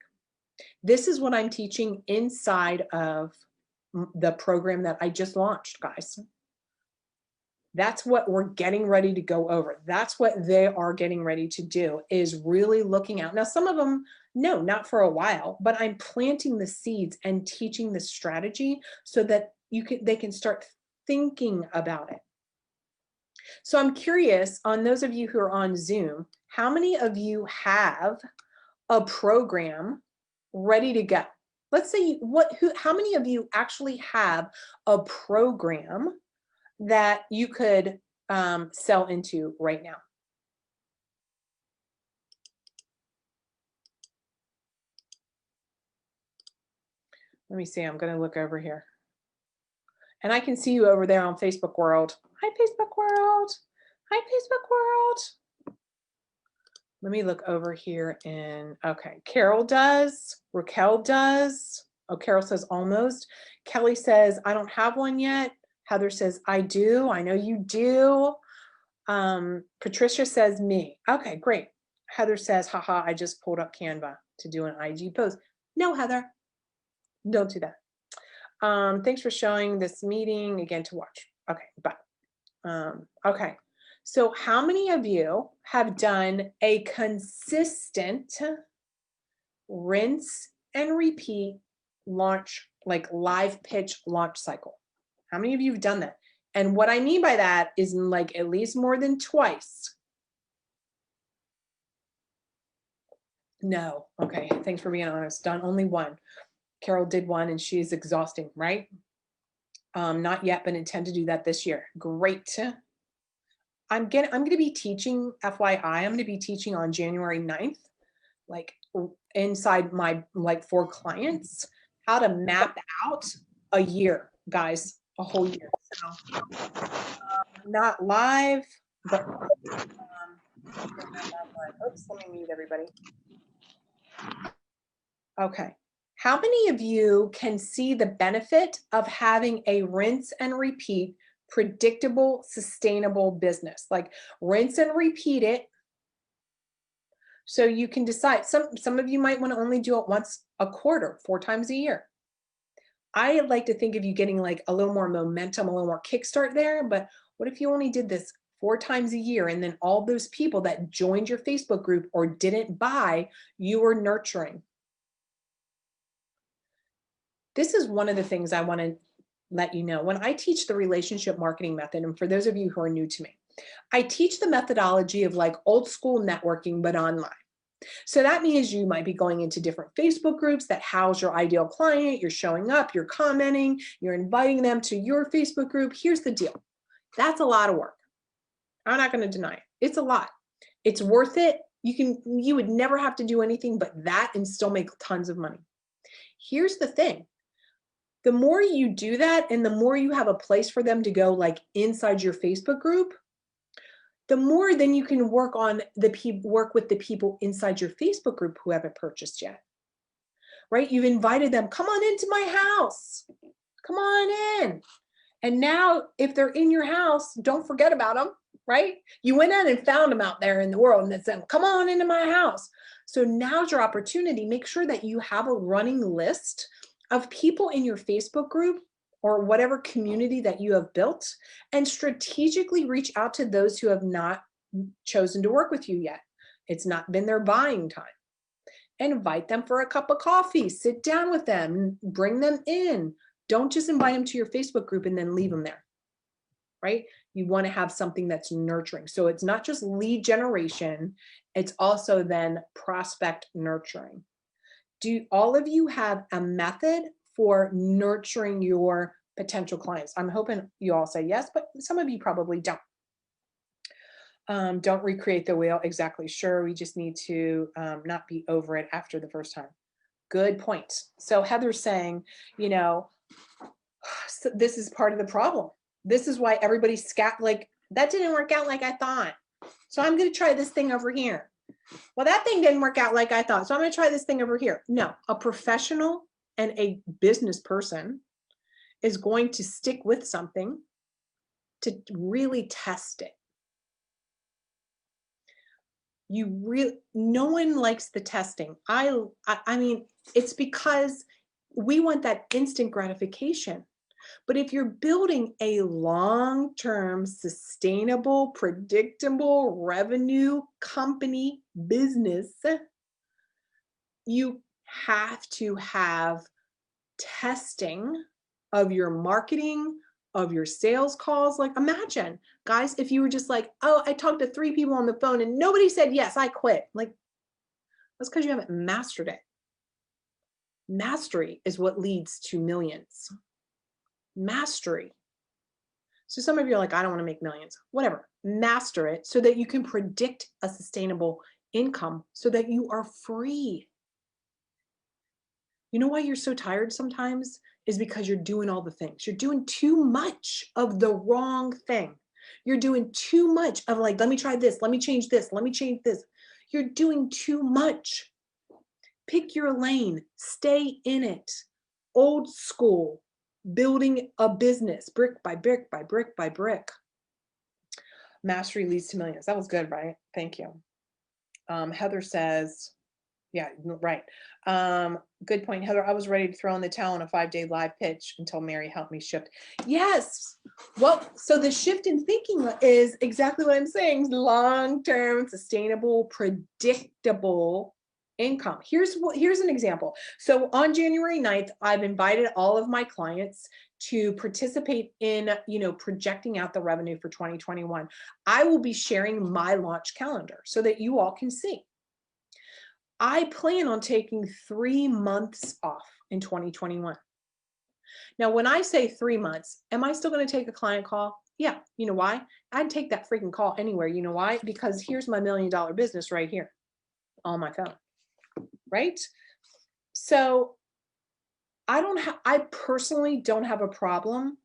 This is what I'm teaching inside of the program that I just launched, guys. That's what we're getting ready to go over. That's what they are getting ready to do, is really looking out. Now, some of them, no, not for a while, but I'm planting the seeds and teaching the strategy so that they can start thinking about it. So I'm curious, on those of you who are on Zoom, how many of you have a program ready to go? Let's say how many of you actually have a program that you could sell into right now? Let me see, I'm going to look over here. And I can see you over there on Facebook World. Hi, Facebook World. Hi, Facebook World. Let me look over here okay, Carol does, Raquel does. Oh, Carol says almost. Kelly says, I don't have one yet. Heather says, I do. I know you do. Patricia says me. Okay, great. Heather says, haha, I just pulled up Canva to do an IG post. No, Heather, don't do that. Thanks for showing this meeting again to watch. Okay, bye. Okay. So how many of you have done a consistent rinse and repeat launch, like live pitch launch cycle? How many of you have done that? And what I mean by that is like at least more than twice. No. Okay. Thanks for being honest. Done only one. Carol did one and she's exhausting, right? Not yet, but intend to do that this year. Great. I'm going to be teaching, FYI, I'm going to be teaching on January 9th, like inside my, like for clients, how to map out a year, guys. a whole year. So not live, but oops, let me mute everybody. Okay. How many of you can see the benefit of having a rinse and repeat, predictable, sustainable business? Like rinse and repeat it so you can decide. Some of you might want to only do it once a quarter, 4 times a year. I like to think of you getting like a little more momentum, a little more kickstart there. But what if you only did this 4 times a year and then all those people that joined your Facebook group or didn't buy, you were nurturing? This is one of the things I want to let you know. When I teach the relationship marketing method, and for those of you who are new to me, I teach the methodology of like old school networking, but online. So that means you might be going into different Facebook groups that house your ideal client. You're showing up, you're commenting, you're inviting them to your Facebook group. Here's the deal. That's a lot of work. I'm not going to deny it. It's a lot. It's worth it. You would never have to do anything but that and still make tons of money. Here's the thing. The more you do that and the more you have a place for them to go like inside your Facebook group, the more then you can work with the people inside your Facebook group who haven't purchased yet, right? You've invited them, come on into my house, come on in. And now if they're in your house, don't forget about them, right? You went out and found them out there in the world and then said, come on into my house. So now's your opportunity. Make sure that you have a running list of people in your Facebook group or whatever community that you have built, and strategically reach out to those who have not chosen to work with you yet. It's not been their buying time. Invite them for a cup of coffee, sit down with them, bring them in. Don't just invite them to your Facebook group and then leave them there, right? You want to have something that's nurturing. So it's not just lead generation, it's also then prospect nurturing. Do all of you have a method for nurturing your potential clients? I'm hoping you all say yes, but some of you probably don't. Don't recreate the wheel. Exactly. Sure. We just need to not be over it after the first time. Good point. So Heather's saying, so this is part of the problem. This is why everybody's like, that didn't work out like I thought. So I'm going to try this thing over here. Well, that thing didn't work out like I thought. So I'm going to try this thing over here. No, a professional and a business person is going to stick with something to really test it. No one likes the testing. I mean, it's because we want that instant gratification. But if you're building a long-term, sustainable, predictable revenue company business, you have to have testing of your marketing, of your sales calls. Like imagine, guys, if you were just like, oh, I talked to 3 people on the phone and nobody said yes, I quit. Like, that's because you haven't mastered it. Mastery is what leads to millions. Mastery. So some of you are like, I don't want to make millions. Whatever. Master it so that you can predict a sustainable income so that you are free. You know why you're so tired sometimes? Is because you're doing all the things. You're doing too much of the wrong thing. You're doing too much of like, let me try this, let me change this, let me change this. You're doing too much. Pick your lane, stay in it. Old school, building a business, brick by brick by brick by brick. Mastery leads to millions. That was good, right? Thank you. Heather says, yeah, right. Good point, Heather. I was ready to throw in the towel on a 5-day live pitch until Mary helped me shift. Yes. Well, so the shift in thinking is exactly what I'm saying. Long-term, sustainable, predictable income. Here's an example. So on January 9th, I've invited all of my clients to participate in, projecting out the revenue for 2021. I will be sharing my launch calendar so that you all can see. I plan on taking 3 months off in 2021. Now, when I say 3 months, am I still going to take a client call? Yeah. You know why? I'd take that freaking call anywhere. You know why? Because here's my $1 million business right here on my phone, right? So I personally don't have a problem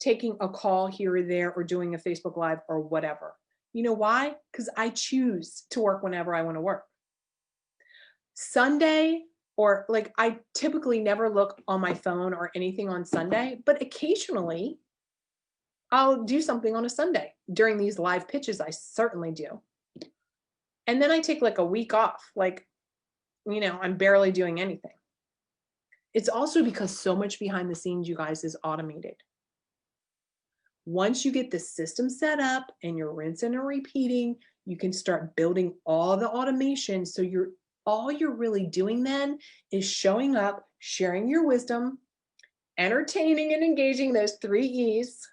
taking a call here or there or doing a Facebook Live or whatever. You know why? Because I choose to work whenever I want to work. Sunday, or like I typically never look on my phone or anything on Sunday, but occasionally I'll do something on a Sunday during these live pitches. I certainly do. And then I take like a week off, like, I'm barely doing anything. It's also because so much behind the scenes, you guys, is automated. Once you get the system set up and you're rinsing and repeating, you can start building all the automation. So all you're really doing then is showing up, sharing your wisdom, entertaining and engaging, those 3 E's,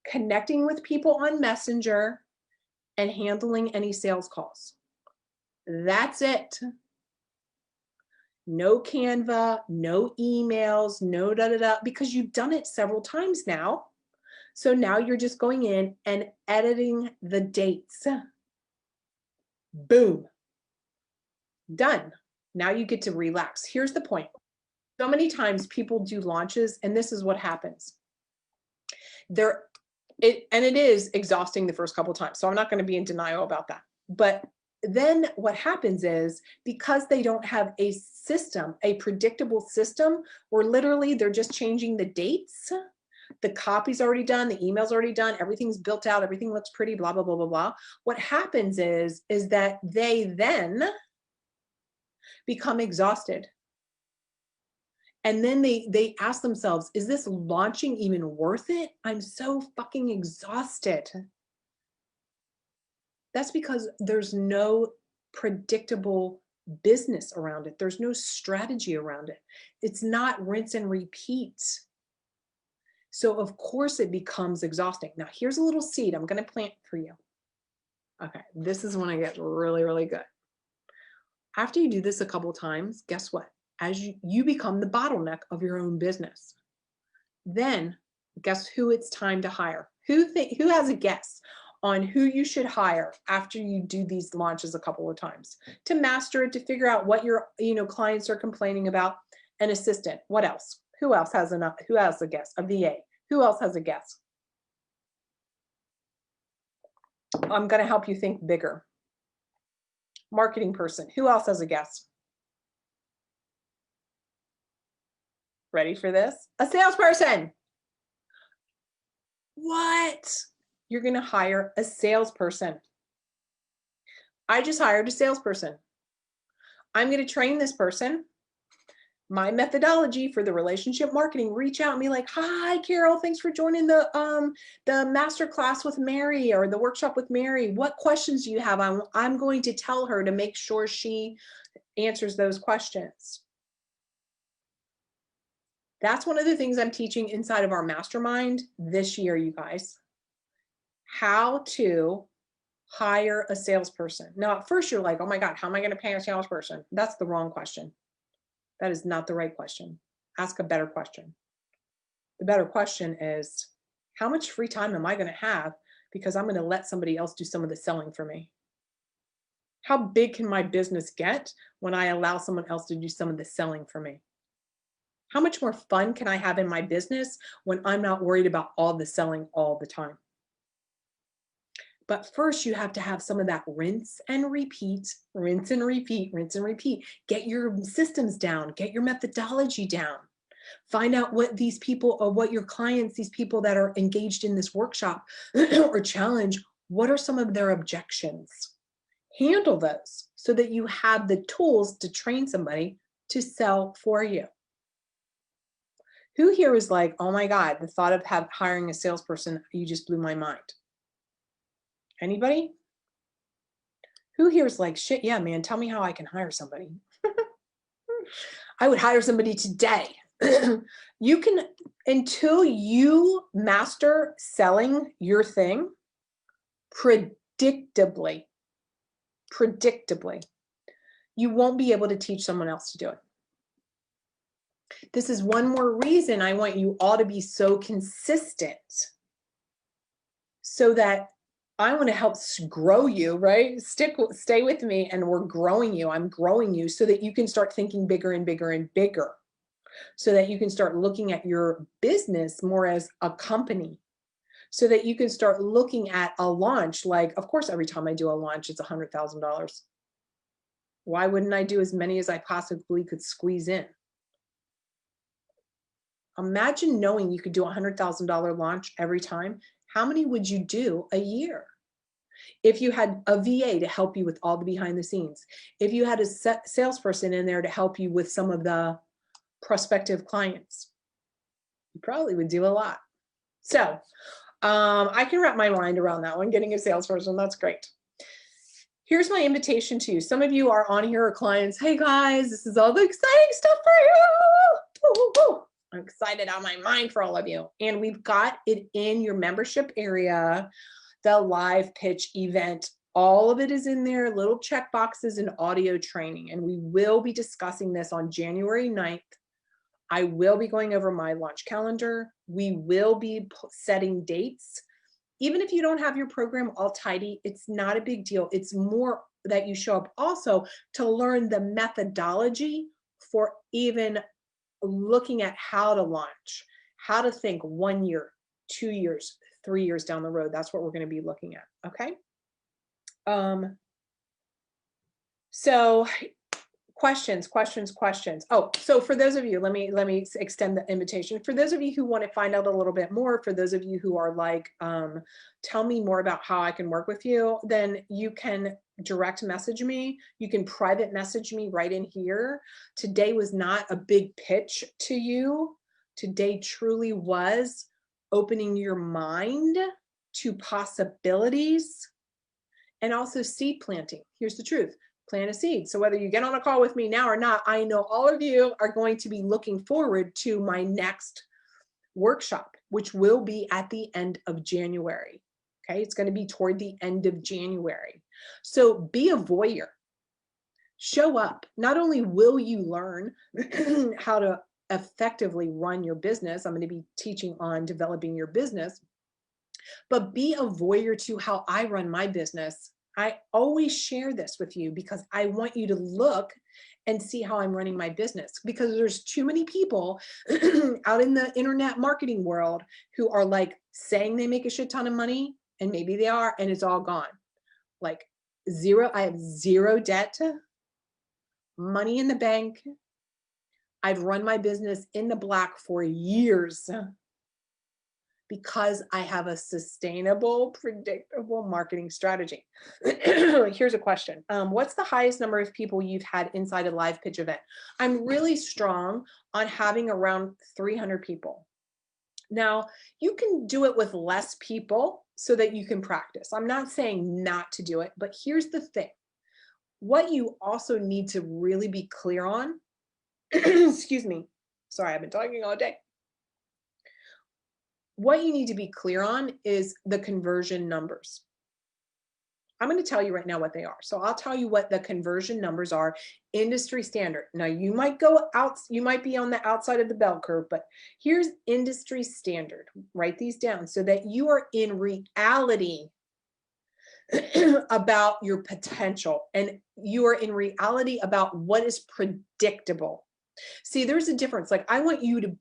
connecting with people on Messenger, and handling any sales calls. That's it. No Canva, no emails, no da-da-da, because you've done it several times now. So now you're just going in and editing the dates. Boom. Done. Now you get to relax. Here's the point. So many times people do launches, and this is what happens. It is exhausting the first couple times. So I'm not going to be in denial about that. But then what happens is, because they don't have a system, a predictable system, where literally they're just changing the dates, the copy's already done, the email's already done, everything's built out, everything looks pretty, blah, blah, blah, blah, blah. What happens is that they then become exhausted. And then they ask themselves, is this launching even worth it? I'm so fucking exhausted. That's because there's no predictable business around it. There's no strategy around it. It's not rinse and repeat. So of course it becomes exhausting. Now here's a little seed I'm going to plant for you. Okay, this is when I get really, really good. After you do this a couple times, guess what? As you become the bottleneck of your own business. Then guess who it's time to hire? Who has a guess on who you should hire after you do these launches a couple of times to master it, to figure out what your clients are complaining about? An assistant. What else? Who else has who has a guess? A VA. Who else has a guess? I'm going to help you think bigger. Marketing person. Who else has a guess? Ready for this? A salesperson. What? You're going to hire a salesperson. I just hired a salesperson. I'm going to train this person. My methodology for the relationship marketing, reach out and be like, hi, Carol, thanks for joining the masterclass with Mary, or the workshop with Mary. What questions do you have? I'm going to tell her to make sure she answers those questions. That's one of the things I'm teaching inside of our mastermind this year, you guys. How to hire a salesperson. Now, at first you're like, oh my God, how am I going to pay a salesperson? That's the wrong question. That is not the right question. Ask a better question. The better question is, how much free time am I going to have because I'm going to let somebody else do some of the selling for me? How big can my business get when I allow someone else to do some of the selling for me? How much more fun can I have in my business when I'm not worried about all the selling all the time? But first, you have to have some of that rinse and repeat, rinse and repeat, rinse and repeat. Get your systems down, get your methodology down. Find out what these people, or what your clients, these people that are engaged in this workshop or challenge, what are some of their objections? Handle those so that you have the tools to train somebody to sell for you. Who here is like, oh my God, the thought of hiring a salesperson, you just blew my mind? Anybody? Who here is like, shit, yeah, man, tell me how I can hire somebody. I would hire somebody today. You can, until you master selling your thing predictably, you won't be able to teach someone else to do it. This is one more reason I want you all to be so consistent, so that I want to help grow you, right? Stay with me, and we're growing you. I'm growing you so that you can start thinking bigger and bigger and bigger. so that you can start looking at your business more as a company, so that you can start looking at a launch. Like, of course, every time I do a launch, it's $100,000. Why wouldn't I do as many as I possibly could squeeze in? Imagine knowing you could do a $100,000 launch every time. How many would you do a year? If you had a VA to help you with all the behind the scenes, if you had a salesperson in there to help you with some of the prospective clients, you probably would do a lot. So I can wrap my mind around that one, getting a salesperson. That's great. Here's my invitation to you. Some of you are on here are clients. Hey guys, this is all the exciting stuff for you. Woo, woo, woo. I'm excited on my mind for all of you. And we've got it in your membership area, the live pitch event. All of it is in there, little check boxes and audio training. And we will be discussing this on January 9th. I will be going over my launch calendar. We will be setting dates. Even if you don't have your program all tidy, it's not a big deal. It's more that you show up also to learn the methodology for even looking at how to launch, how to think 1 year, 2 years, 3 years down the road. That's what we're going to be looking at. Okay. So questions. Oh, so for those of you, let me extend the invitation. For those of you who want to find out a little bit more, for those of you who are like, tell me more about how I can work with you, then you can direct message me. You can private message me right in here. Today was not a big pitch to you. Today truly was opening your mind to possibilities and also seed planting. Here's the truth. Plant a seed. So whether you get on a call with me now or not, I know all of you are going to be looking forward to my next workshop, which will be at the end of January. Okay, it's going to be toward the end of January. So be a voyeur. Show up. Not only will you learn how to effectively run your business, I'm going to be teaching on developing your business, but be a voyeur to how I run my business. I always share this with you because I want you to look and see how I'm running my business, because there's too many people out in the internet marketing world who are like saying they make a shit ton of money, and maybe they are, and it's all gone. Like zero, I have zero debt, money in the bank. I've run my business in the black for years because I have a sustainable, predictable marketing strategy. Here's a question. What's the highest number of people you've had inside a live pitch event? I'm really strong on having around 300 people. Now, you can do it with less people so that you can practice. I'm not saying not to do it, but here's the thing. What you also need to really be clear on, excuse me, sorry, I've been talking all day. What you need to be clear on is the conversion numbers. I'm going to tell you right now what they are. So I'll tell you what the conversion numbers are, industry standard. Now you might go out, you might be on the outside of the bell curve, but here's industry standard. Write these down so that you are in reality about your potential, and you are in reality about what is predictable. See, there's a difference. Like, I want you to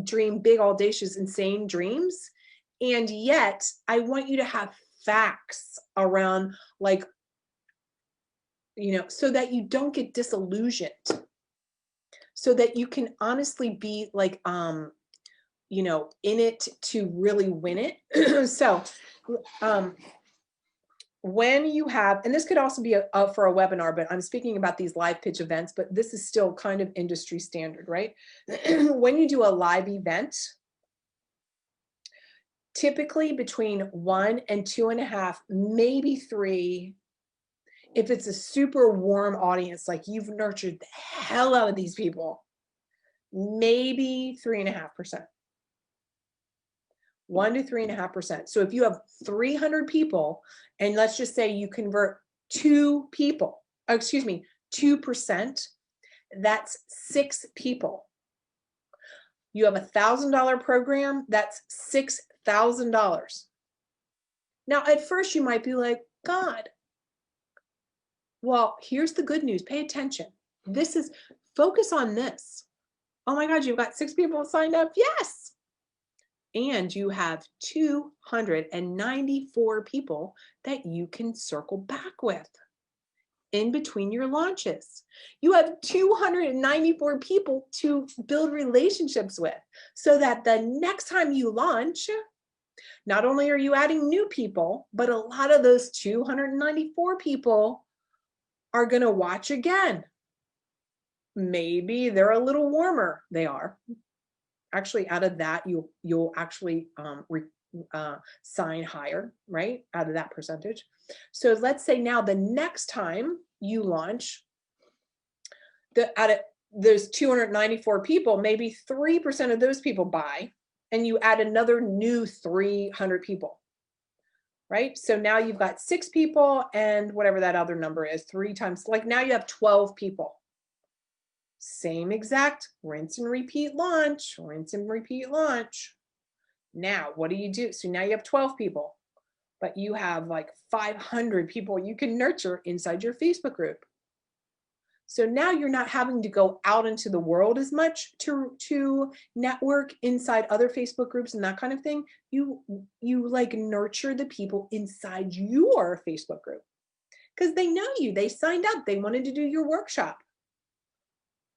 dream big, audacious, insane dreams. And yet I want you to have facts around, like, so that you don't get disillusioned, so that you can honestly be like, in it to really win it. So, when you have, and this could also be for a webinar, but I'm speaking about these live pitch events, but this is still kind of industry standard, right? When you do a live event, typically between 1 and 2.5, maybe 3, if it's a super warm audience, like you've nurtured the hell out of these people, maybe 3.5%. 1 to 3.5%. So if you have 300 people, and let's just say you convert 2 people, 2%, that's 6 people. You have $1,000 program, that's $6,000. Now, at first you might be like, God, well, here's the good news. Pay attention. Focus on this. Oh my God, you've got 6 people signed up. Yes. And you have 294 people that you can circle back with in between your launches. You have 294 people to build relationships with so that the next time you launch, not only are you adding new people, but a lot of those 294 people are going to watch again. Maybe they're a little warmer. They are. Actually, out of that, you'll actually sign higher, right? Out of that percentage. So let's say now the next time you launch, out of those 294 people, maybe 3% of those people buy, and you add another new 300 people, right? So now you've got 6 people and whatever that other number is, 3 times, like now you have 12 people. Same exact rinse and repeat launch, rinse and repeat launch. Now, what do you do? So now you have 12 people, but you have like 500 people you can nurture inside your Facebook group. So now you're not having to go out into the world as much to network inside other Facebook groups and that kind of thing. You like nurture the people inside your Facebook group because they know you, they signed up, they wanted to do your workshop.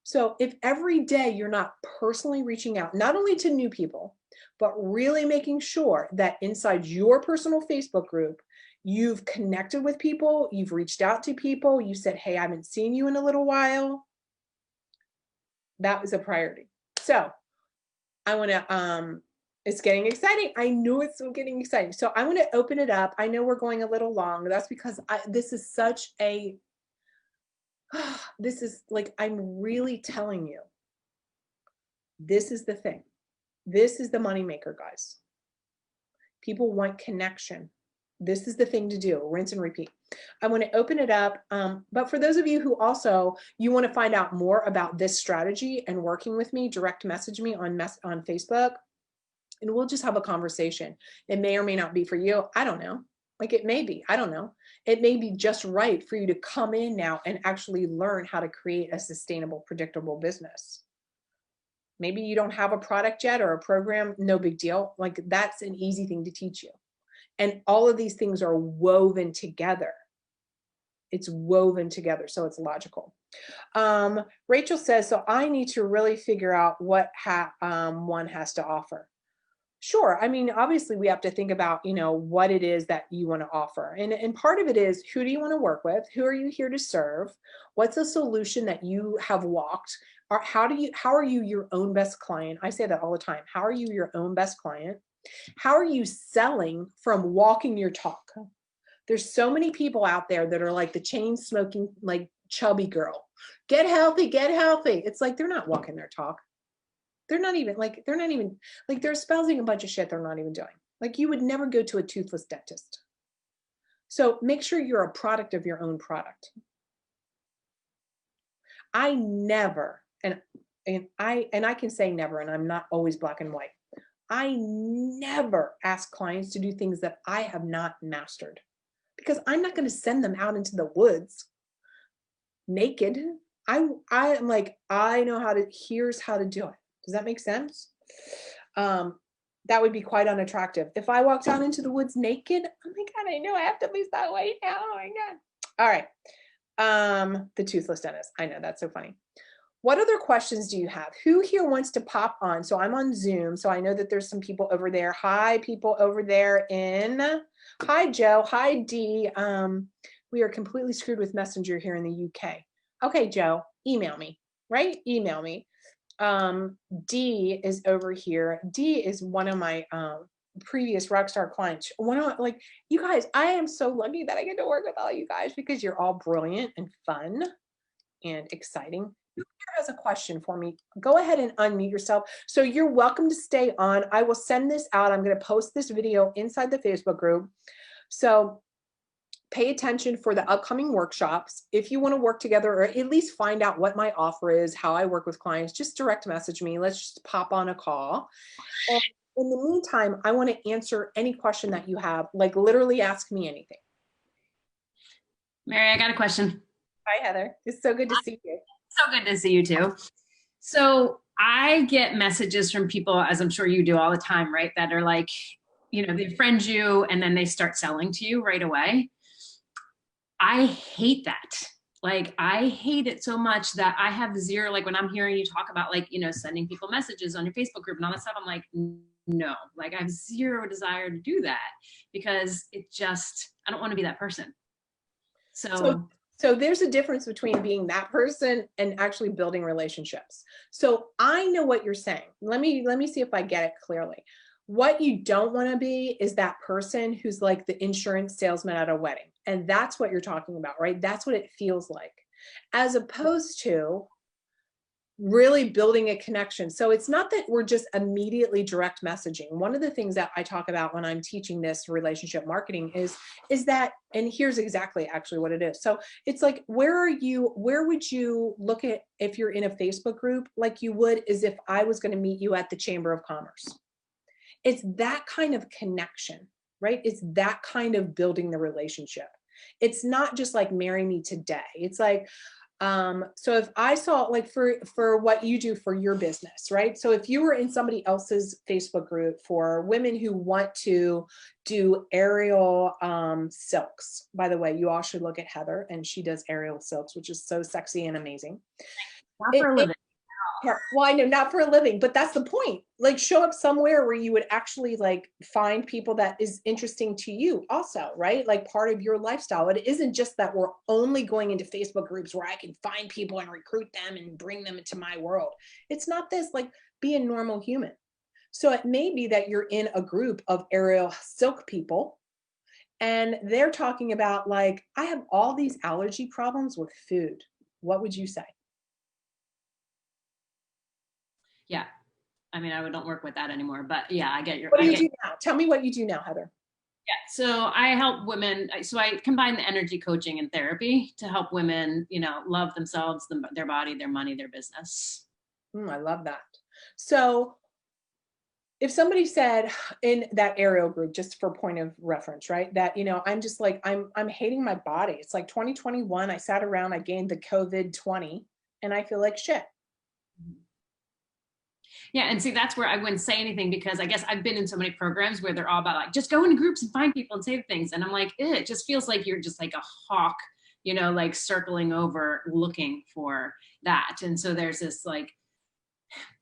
So if every day you're not personally reaching out, not only to new people, but really making sure that inside your personal Facebook group, you've connected with people, you've reached out to people, you said, hey, I haven't seen you in a little while. That was a priority. So I want to, it's getting exciting. I know it's getting exciting. So I want to open it up. I know we're going a little long. That's because this is such a, this is like, I'm really telling you, this is the thing. This is the moneymaker, guys. People want connection. This is the thing to do, rinse and repeat. I want to open it up. But for those of you who also, you want to find out more about this strategy and working with me, direct message me on Facebook and we'll just have a conversation. It may or may not be for you. I don't know. Like it may be, I don't know. It may be just right for you to come in now and actually learn how to create a sustainable, predictable business. Maybe you don't have a product yet or a program, no big deal. Like that's an easy thing to teach you. And all of these things are woven together. It's woven together, so it's logical. Rachel says, so I need to really figure out what one has to offer. Sure. I mean, obviously we have to think about, what it is that you want to offer. And part of it is, who do you want to work with? Who are you here to serve? What's a solution that you have walked? Or how are you your own best client? I say that all the time. How are you your own best client? How are you selling from walking your talk? There's so many people out there that are like the chain smoking, like chubby girl. Get healthy, get healthy. It's like, they're not walking their talk. They're espousing a bunch of shit they're not even doing. Like you would never go to a toothless dentist. So make sure you're a product of your own product. I never, and I can say never, and I'm not always black and white. I never ask clients to do things that I have not mastered because I'm not going to send them out into the woods naked. I'm like, I know here's how to do it. Does that make sense? That would be quite unattractive. If I walked out into the woods naked, oh my God, I know I have to lose that weight now. Oh my God. All right. The toothless dentist. I know, that's so funny. What other questions do you have? Who here wants to pop on? So I'm on Zoom, so I know that there's some people over there. Hi, people over there hi, Joe. Hi, Dee. We are completely screwed with Messenger here in the UK. Okay, Joe, email me, right? Email me. Dee is over here. Dee is one of my previous rockstar clients. You guys, I am so lucky that I get to work with all you guys because you're all brilliant and fun and exciting. Who here has a question for me? Go ahead and unmute yourself. So you're welcome to stay on. I will send this out. I'm going to post this video inside the Facebook group. So pay attention for the upcoming workshops. If you want to work together or at least find out what my offer is, how I work with clients, just direct message me. Let's just pop on a call. And in the meantime, I want to answer any question that you have, like literally ask me anything. Mary, I got a question. Hi, Heather. It's so good to see you. So good to see you too. So I get messages from people, as I'm sure you do all the time, right? That are like, they friend you and then they start selling to you right away. I hate that. Like, I hate it so much that I have zero, like when I'm hearing you talk about like, sending people messages on your Facebook group and all that stuff, I'm like, no, like I have zero desire to do that because I don't want to be that person. So, so there's a difference between being that person and actually building relationships. So I know what you're saying. Let me see if I get it clearly. What you don't want to be is that person who's like the insurance salesman at a wedding. And that's what you're talking about, right? That's what it feels like. As opposed to really building a connection. So it's not that we're just immediately direct messaging. One of the things that I talk about when I'm teaching this relationship marketing is that, and here's exactly actually what it is. So it's like, where would you look at if you're in a Facebook group like you would as if I was going to meet you at the Chamber of Commerce? It's that kind of connection, right? It's that kind of building the relationship. It's not just like marry me today. It's like, so if I saw like for what you do for your business, right? So if you were in somebody else's Facebook group for women who want to do aerial silks, by the way, you all should look at Heather, and she does aerial silks, which is so sexy and amazing. Not for a living. Well, I know, not for a living, but that's the point. Like, show up somewhere where you would actually like find people that is interesting to you also, right? Like part of your lifestyle. It isn't just that we're only going into Facebook groups where I can find people and recruit them and bring them into my world. It's not this, like, be a normal human. So it may be that you're in a group of aerial silk people and they're talking about like, I have all these allergy problems with food. What would you say? Yeah. I mean, I don't work with that anymore, but yeah, I get your. What do you do now? Tell me what you do now, Heather. Yeah, so I help women. So I combine the energy coaching and therapy to help women, love themselves, their body, their money, their business. I love that. So if somebody said in that aerial group, just for point of reference, right, that, I'm just like, I'm hating my body. It's like 2021. I sat around, I gained the COVID-20 and I feel like shit. Yeah, and see, that's where I wouldn't say anything because I guess I've been in so many programs where they're all about like, just go into groups and find people and say things. And I'm like, it just feels like you're just like a hawk, like circling over looking for that. And so there's this like,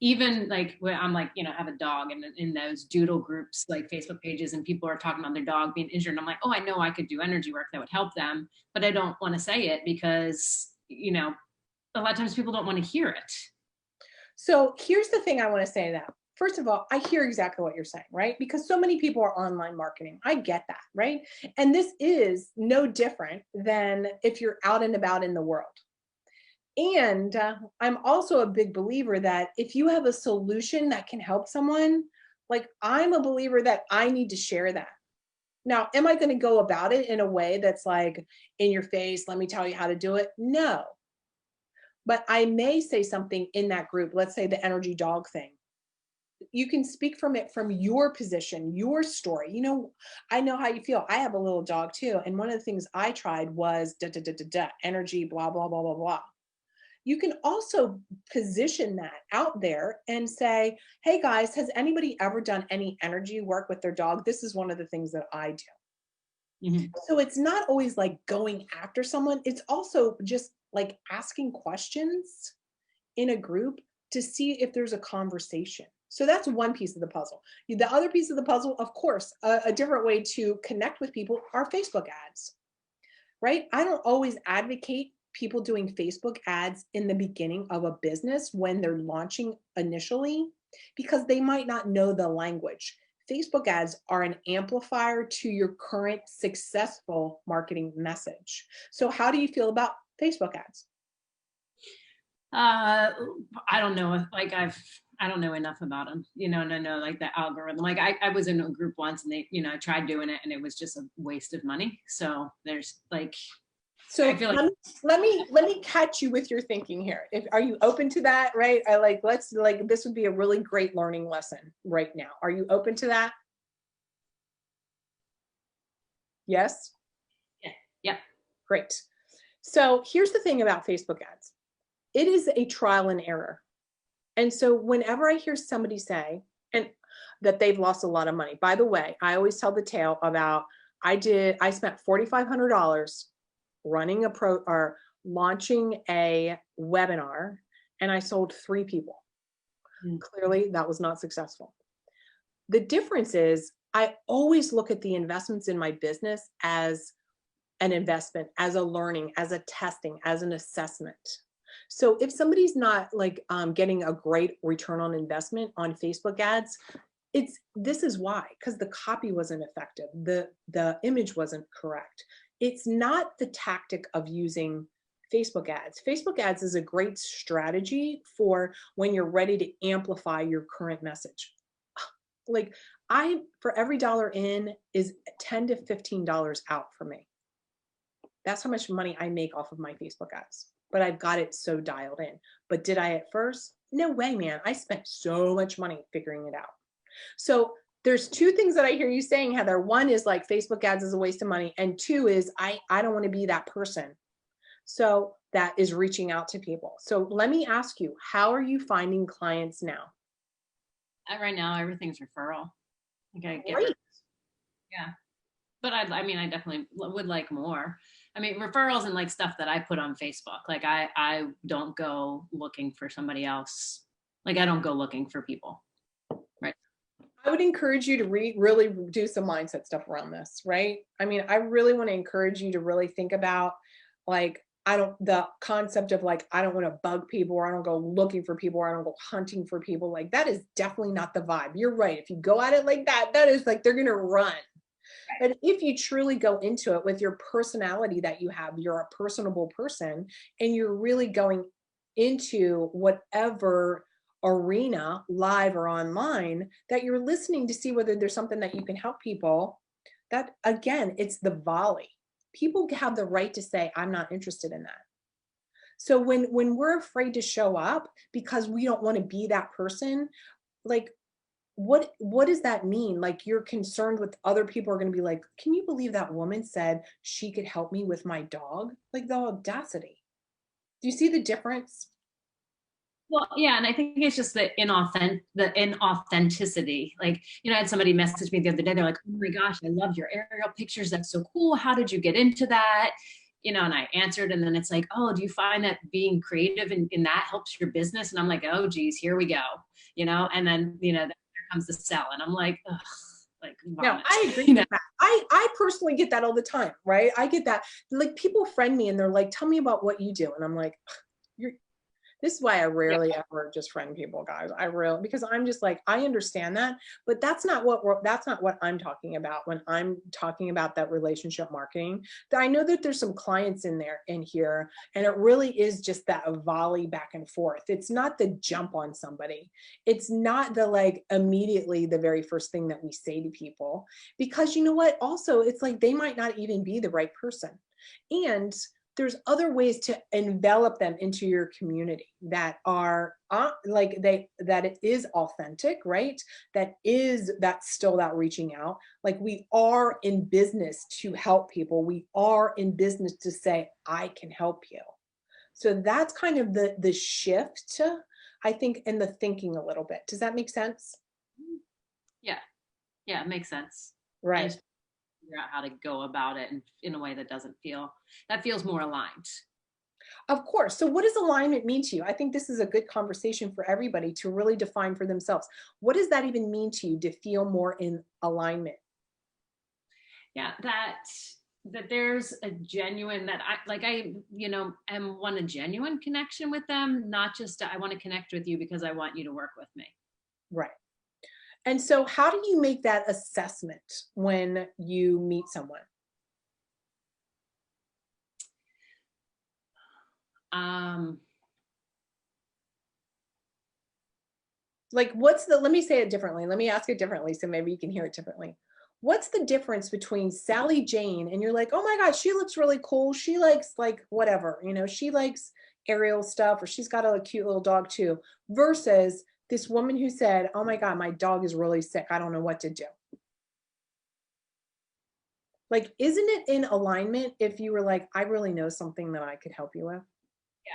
even like when I'm like, have a dog and in those doodle groups, like Facebook pages, and people are talking about their dog being injured. And I'm like, oh, I know I could do energy work that would help them, but I don't want to say it because, a lot of times people don't want to hear it. So here's the thing I want to say to that. First of all, I hear exactly what you're saying, right? Because so many people are online marketing. I get that, right? And this is no different than if you're out and about in the world. And I'm also a big believer that if you have a solution that can help someone, like I'm a believer that I need to share that. Now, am I going to go about it in a way that's like in your face, let me tell you how to do it? No. But I may say something in that group, let's say the energy dog thing. You can speak from it from your position, your story. I know how you feel. I have a little dog too. And one of the things I tried was energy, blah, blah, blah, blah, blah. You can also position that out there and say, hey guys, has anybody ever done any energy work with their dog? This is one of the things that I do. Mm-hmm. So it's not always like going after someone. It's also just like asking questions in a group to see if there's a conversation. So that's one piece of the puzzle. The other piece of the puzzle, of course, a different way to connect with people are Facebook ads, right? I don't always advocate people doing Facebook ads in the beginning of a business when they're launching initially, because they might not know the language. Facebook ads are an amplifier to your current successful marketing message. So how do you feel about Facebook ads? I don't know. Like I don't know enough about them, and I know like the algorithm. Like I was in a group once and they, I tried doing it and it was just a waste of money. So there's like, so I feel like let me catch you with your thinking here. Are you open to that? Right? This would be a really great learning lesson right now. Are you open to that? Yes? Yeah. Yeah. Great. So here's the thing about Facebook ads. It is a trial and error. And so whenever I hear somebody say, and that they've lost a lot of money, by the way, I always tell the tale about I spent $4,500 running a or launching a webinar, and I sold 3 people. Clearly that was not successful. The difference is I always look at the investments in my business as an investment, as a learning, as a testing, as an assessment. So if somebody's not like getting a great return on investment on Facebook ads, this is why, because the copy wasn't effective, the image wasn't correct. It's not the tactic of using Facebook ads. Facebook ads is a great strategy for when you're ready to amplify your current message. Like for every dollar in is $10 to $15 out for me. That's how much money I make off of my Facebook ads, but I've got it so dialed in. But did I at first? No way, man. I spent so much money figuring it out. So there's 2 things that I hear you saying, Heather. One is like Facebook ads is a waste of money. And 2 is I don't want to be that person. So that is reaching out to people. So let me ask you, how are you finding clients now? Right now, everything's referral. Like I get, Great. yeah. But I mean, I definitely would like more. I mean, referrals and like stuff that I put on Facebook. Like I don't go looking for somebody else. Like I don't go looking for people. Right. I would encourage you to really do some mindset stuff around this, right? I mean, I really want to encourage you to really think about like, the concept of like, I don't want to bug people, or I don't go looking for people, or I don't go hunting for people. Like that is definitely not the vibe. You're right. If you go at it like that, that is like, they're going to run. But if you truly go into it with your personality that you have, you're a personable person, and you're really going into whatever arena, live or online, that you're listening to see whether there's something that you can help people, that again, it's the volley. People have the right to say, I'm not interested in that. So when we're afraid to show up because we don't want to be that person, like what does that mean? Like you're concerned with other people are going to be like, can you believe that woman said she could help me with my dog? Like the audacity. Do you see the difference? Well, yeah, and I think it's just the inauthenticity. Like, I had somebody message me the other day. They're like, "Oh my gosh, I love your aerial pictures. That's so cool. How did you get into that?" And I answered, and then it's like, "Oh, do you find that being creative in that helps your business?" And I'm like, "Oh, geez, here we go." And then there comes the sell, and I'm like, ugh. Like, no, I agree with that. I personally get that all the time, right? I get that. Like people friend me and they're like, tell me about what you do. And I'm like, this is why I rarely ever just friend people, guys. Because I'm just like, I understand that, but that's not what I'm talking about when I'm talking about that relationship marketing. I know that there's some clients in here, and it really is just that volley back and forth. It's not the jump on somebody. It's not the like immediately the very first thing that we say to people, because you know what? Also, it's like they might not even be the right person. And there's other ways to envelop them into your community that are that it is authentic, right? That's still that reaching out. Like we are in business to help people. We are in business to say, I can help you. So that's kind of the shift, I think, in the thinking a little bit. Does that make sense? Yeah. Yeah, it makes sense. Right. Figure out how to go about it in a way that feels more aligned. Of course. So what does alignment mean to you? I think this is a good conversation for everybody to really define for themselves. What does that even mean to you to feel more in alignment? Yeah, that there's a genuine, that I want a genuine connection with them, not just I want to connect with you because I want you to work with me. Right. And so how do you make that assessment when you meet someone? Like let me say it differently. Let me ask it differently so maybe you can hear it differently. What's the difference between Sally Jane and you're like, oh my God, she looks really cool. She likes like whatever, she likes aerial stuff, or she's got a cute little dog too, versus this woman who said, oh my God, my dog is really sick. I don't know what to do. Like, isn't it in alignment if you were like, I really know something that I could help you with? Yeah.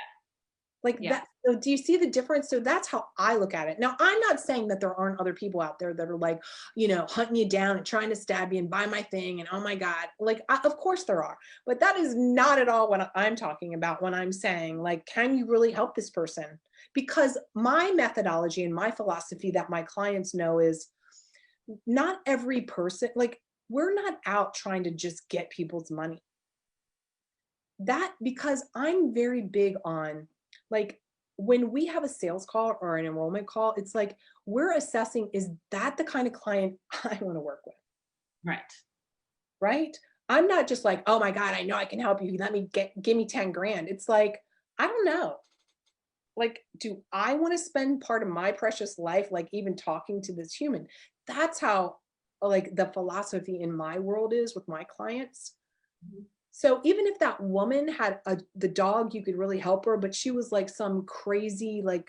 Like Yeah. that. So do you see the difference? So that's how I look at it. Now, I'm not saying that there aren't other people out there that are like, hunting you down and trying to stab you and buy my thing. And oh my God, like, of course there are, but that is not at all what I'm talking about when I'm saying, like, can you really help this person? Because my methodology and my philosophy that my clients know is not every person, like, we're not out trying to just get people's money. That because I'm very big on, like, when we have a sales call or an enrollment call, it's like we're assessing, is that the kind of client I want to work with? Right. Right? I'm not just like, oh my God, I know I can help you. Give me 10 grand. It's like, I don't know. Like, do I want to spend part of my precious life, like even talking to this human? That's how, like, the philosophy in my world is with my clients. Mhm. So even if that woman had the dog, you could really help her, but she was like some crazy, like,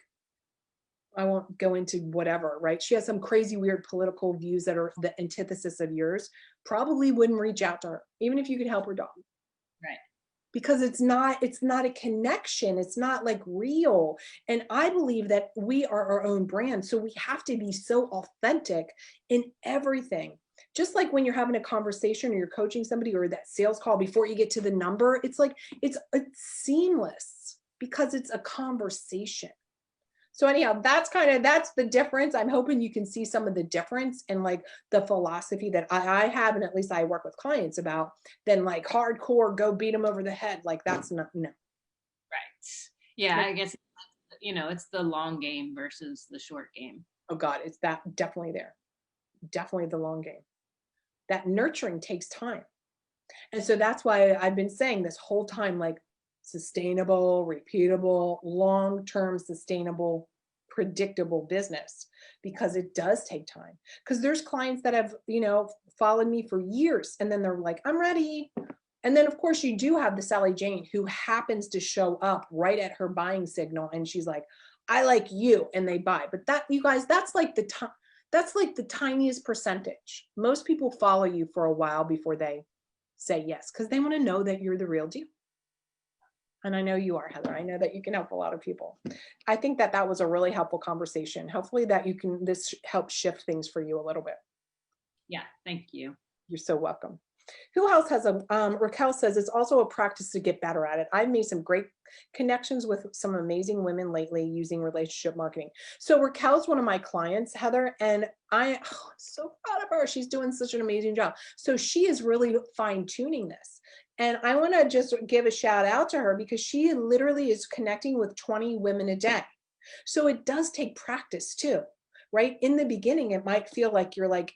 I won't go into whatever, right? She has some crazy, weird political views that are the antithesis of yours, probably wouldn't reach out to her, even if you could help her dog. Right. Because it's not a connection. It's not like real. And I believe that we are our own brand. So we have to be so authentic in everything. Just like when you're having a conversation or you're coaching somebody or that sales call before you get to the number, it's like it's seamless because it's a conversation. So anyhow, that's the difference. I'm hoping you can see some of the difference in like the philosophy that I have, and at least I work with clients about, than like hardcore go beat them over the head. Like that's not, no. Right. Yeah, Nope. I guess it's the long game versus the short game. Oh God, it's that definitely there. Definitely the long game. That nurturing takes time. And so that's why I've been saying this whole time, like sustainable, repeatable, long-term sustainable, predictable business, because it does take time. Because there's clients that have, followed me for years and then they're like, I'm ready. And then of course you do have the Sally Jane who happens to show up right at her buying signal and she's like, I like you, and they buy. But that, you guys, that's like the tiniest percentage. Most people follow you for a while before they say yes, because they want to know that you're the real deal. And I know you are, Heather. I know that you can help a lot of people. I think that that was a really helpful conversation. Hopefully that this helps shift things for you a little bit. Yeah, thank you. You're so welcome. Who else has Raquel says it's also a practice to get better at it. I've made some great connections with some amazing women lately using relationship marketing. So Raquel's one of my clients, Heather, and I'm so proud of her. She's doing such an amazing job. So she is really fine tuning this. And I want to just give a shout out to her because she literally is connecting with 20 women a day. So it does take practice too, right? In the beginning, it might feel like you're like,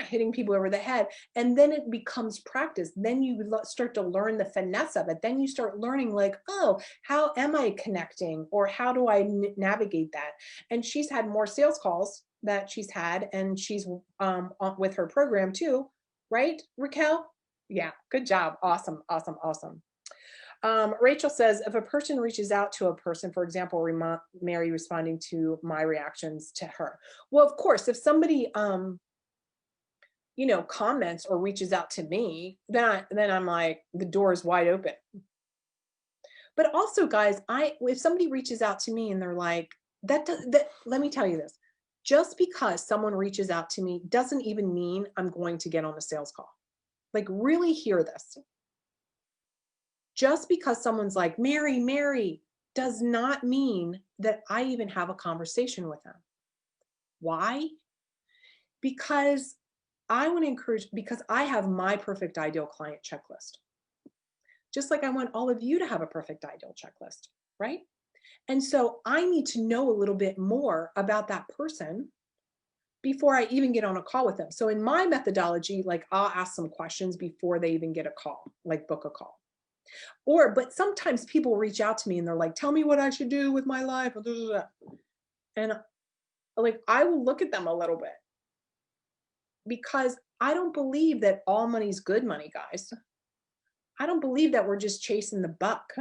hitting people over the head. And then it becomes practice. Then you start to learn the finesse of it. Then you start learning like, oh, how am I connecting? Or how do I navigate that? And she's had more sales calls that she's had, and she's with her program too, right, Raquel? Yeah, good job. Awesome, awesome, awesome. Rachel says, if a person reaches out to a person, for example, Mary responding to my reactions to her. Well, of course, if somebody, comments or reaches out to me, then I'm like, the door is wide open. But also, guys, if somebody reaches out to me and they're like, let me tell you this, just because someone reaches out to me doesn't even mean I'm going to get on a sales call. Like, really hear this. Just because someone's like, Mary, does not mean that I even have a conversation with them. Why? Because because I have my perfect ideal client checklist. Just like I want all of you to have a perfect ideal checklist, right? And so I need to know a little bit more about that person before I even get on a call with them. So in my methodology, like I'll ask some questions before they even get a call, like book a call. But sometimes people reach out to me and they're like, tell me what I should do with my life. And like, I will look at them a little bit because I don't believe that all money's good money, guys. I don't believe that we're just chasing the buck.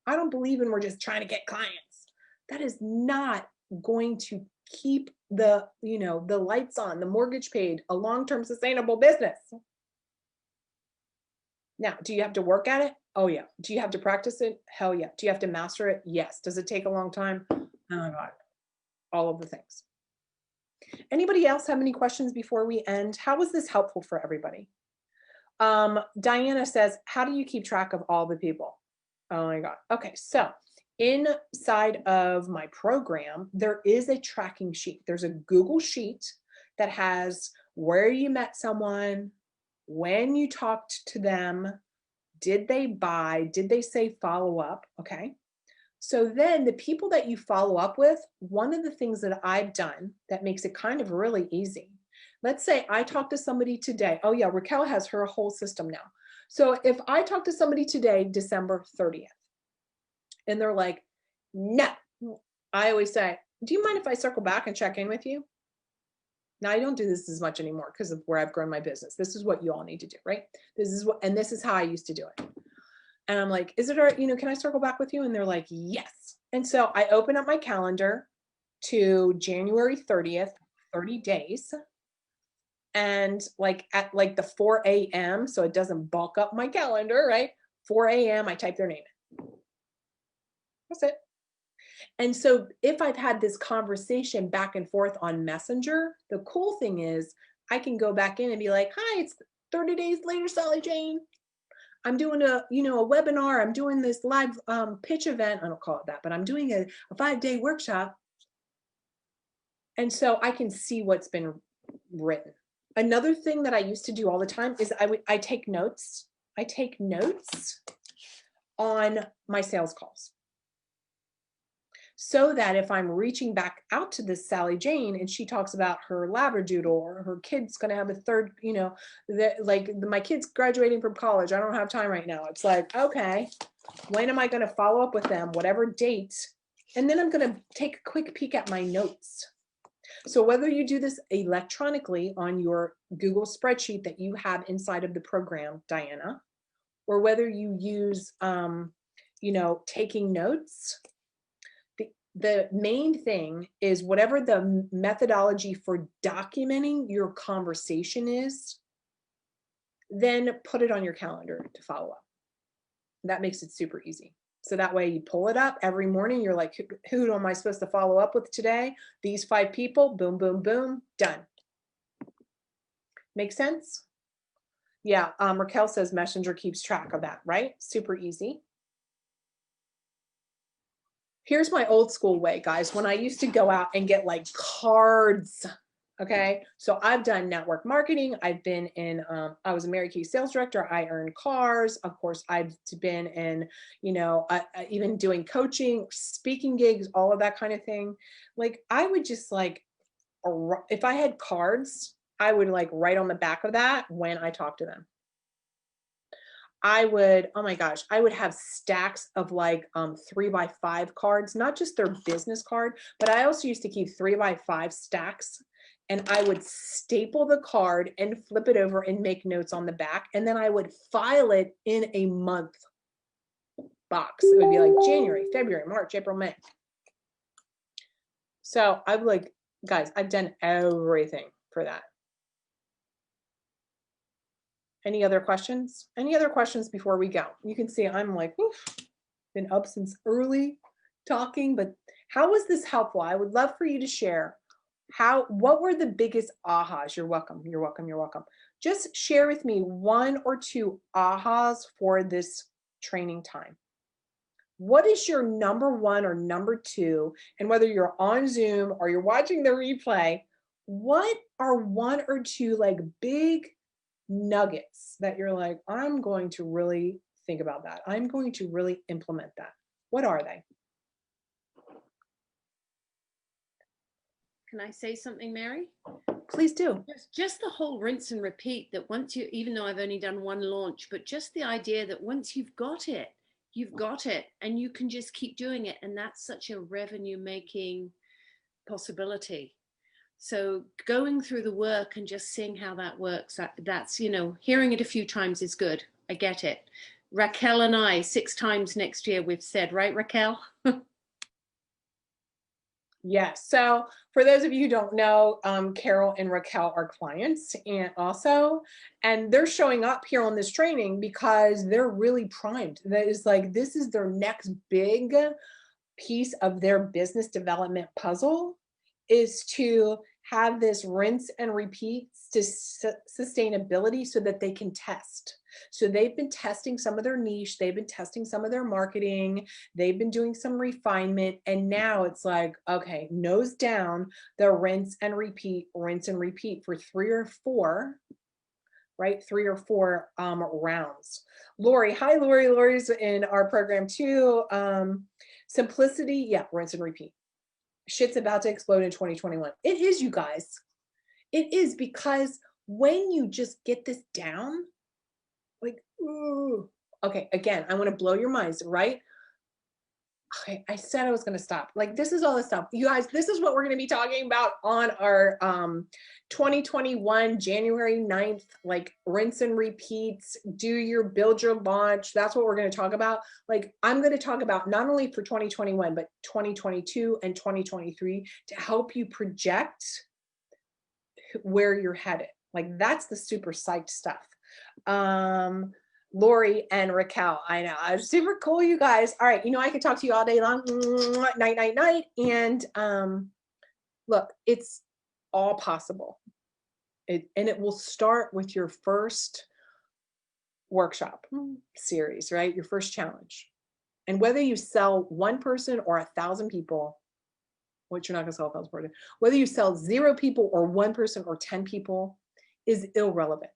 I don't believe in we're just trying to get clients. That is not going to keep the lights on, the mortgage paid, a long-term sustainable business. Now, do you have to work at it? Oh yeah. Do you have to practice it? Hell yeah. Do you have to master it? Yes. Does it take a long time? Oh my God. All of the things. Anybody else have any questions before we end? How was this helpful for everybody? Diana says, how do you keep track of all the people? Oh my God. Okay. So inside of my program, there is a tracking sheet. There's a Google sheet that has where you met someone, when you talked to them, did they buy, did they say follow up? Okay. So then the people that you follow up with, one of the things that I've done that makes it kind of really easy. Let's say I talked to somebody today. Oh yeah, Raquel has her whole system now. So if I talk to somebody today, December 30th, and they're like, no, I always say, do you mind if I circle back and check in with you? Now I don't do this as much anymore because of where I've grown my business. This is what you all need to do, right? This is what, and this is how I used to do it. And I'm like, is it all right? You know, can I circle back with you? And they're like, yes. And so I open up my calendar to January 30th, 30 days. And like at like the 4 a.m., so it doesn't bulk up my calendar, right? 4 a.m., I type their name in. That's it. And so if I've had this conversation back and forth on Messenger, the cool thing is I can go back in and be like, hi, it's 30 days later, Sally Jane. I'm doing a webinar. I'm doing this live pitch event. I don't call it that, but I'm doing a 5-day workshop. And so I can see what's been written. Another thing that I used to do all the time is I take notes. I take notes on my sales calls, so that if I'm reaching back out to this Sally Jane and she talks about her Labradoodle or her kid's going to have a third, my kid's graduating from college. I don't have time right now. It's like, okay, when am I going to follow up with them? Whatever date. And then I'm going to take a quick peek at my notes. So whether you do this electronically on your Google spreadsheet that you have inside of the program, Diana, or whether you use, taking notes, the main thing is whatever the methodology for documenting your conversation is, then put it on your calendar to follow up. That makes it super easy. So that way you pull it up every morning. You're like, who am I supposed to follow up with today? These 5 people, boom, boom, boom, done. Make sense? Yeah, Raquel says Messenger keeps track of that, right? Super easy. Here's my old school way, guys. When I used to go out and get like cards, okay? So I've done network marketing. I've been in, I was a Mary Kay sales director. I earned cars. Of course, I've been in, even doing coaching, speaking gigs, all of that kind of thing. Like I would just like, if I had cards, I would like write on the back of that when I talk to them. I would, oh my gosh, I would have stacks of like 3x5 cards, not just their business card, but I also used to keep 3x5 stacks, and I would staple the card and flip it over and make notes on the back. And then I would file it in a month box. It would be like January, February, March, April, May. So I'm like, guys, I've done everything for that. Any other questions? Any other questions before we go? You can see I'm like, oof, been up since early talking, but how was this helpful? I would love for you to share what were the biggest ahas? You're welcome, you're welcome, you're welcome. Just share with me 1 or 2 ahas for this training time. What is your number 1 or number 2? And whether you're on Zoom or you're watching the replay, what are 1 or 2 like big nuggets that you're like, I'm going to really think about that. I'm going to really implement that. What are they? Can I say something, Mary? Please do. Just the whole rinse and repeat, that once you, even though I've only done 1 launch, but just the idea that once you've got it, and you can just keep doing it. And that's such a revenue making possibility. So going through the work and just seeing how that works, that's, hearing it a few times is good. I get it. Raquel and I, 6 times next year, we've said, right, Raquel? Yes. So for those of you who don't know, Carol and Raquel are clients and they're showing up here on this training because they're really primed. That is like, this is their next big piece of their business development puzzle, is to have this rinse and repeat to sustainability so that they can test. So they've been testing some of their niche, they've been testing some of their marketing, they've been doing some refinement, and now it's like, okay, nose down, the rinse and repeat for 3 or 4, right? 3 or 4 rounds. Lori, hi Lori. Lori's in our program too. Simplicity, yeah, rinse and repeat. Shit's about to explode in 2021. It is, you guys. It is, because when you just get this down, like, ooh, okay, again, I want to blow your minds, right? Okay, I said I was going to stop. Like, this is all the stuff. You guys, this is what we're going to be talking about on our 2021 January 9th, like rinse and repeats, build your launch. That's what we're going to talk about. Like, I'm going to talk about not only for 2021, but 2022 and 2023 to help you project where you're headed. Like, that's the super psyched stuff. Lori and Raquel, I know, I'm super cool, you guys. All right, I could talk to you all day long. Night, night, night. And look, it's all possible. And it will start with your first workshop series, right? Your first challenge. And whether you sell 1 person or 1,000 people, which you're not gonna sell 1,000 people, whether you sell 0 people or 1 person or 10 people is irrelevant.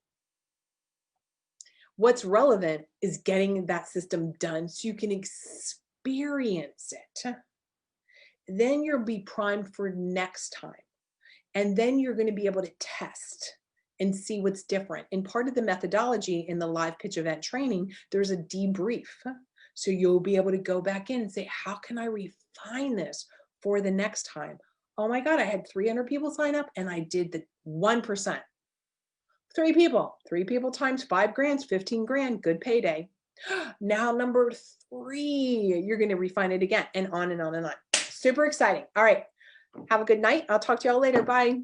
What's relevant is getting that system done so you can experience it. Then you'll be primed for next time. And then you're going to be able to test and see what's different. And part of the methodology in the live pitch event training, there's a debrief. So you'll be able to go back in and say, how can I refine this for the next time? Oh my God, I had 300 people sign up and I did the 1%. 3 people times 5 grand, 15 grand, good payday. Now number 3, you're going to refine it again, and on and on and on. Super exciting. All right. Have a good night. I'll talk to y'all later. Bye.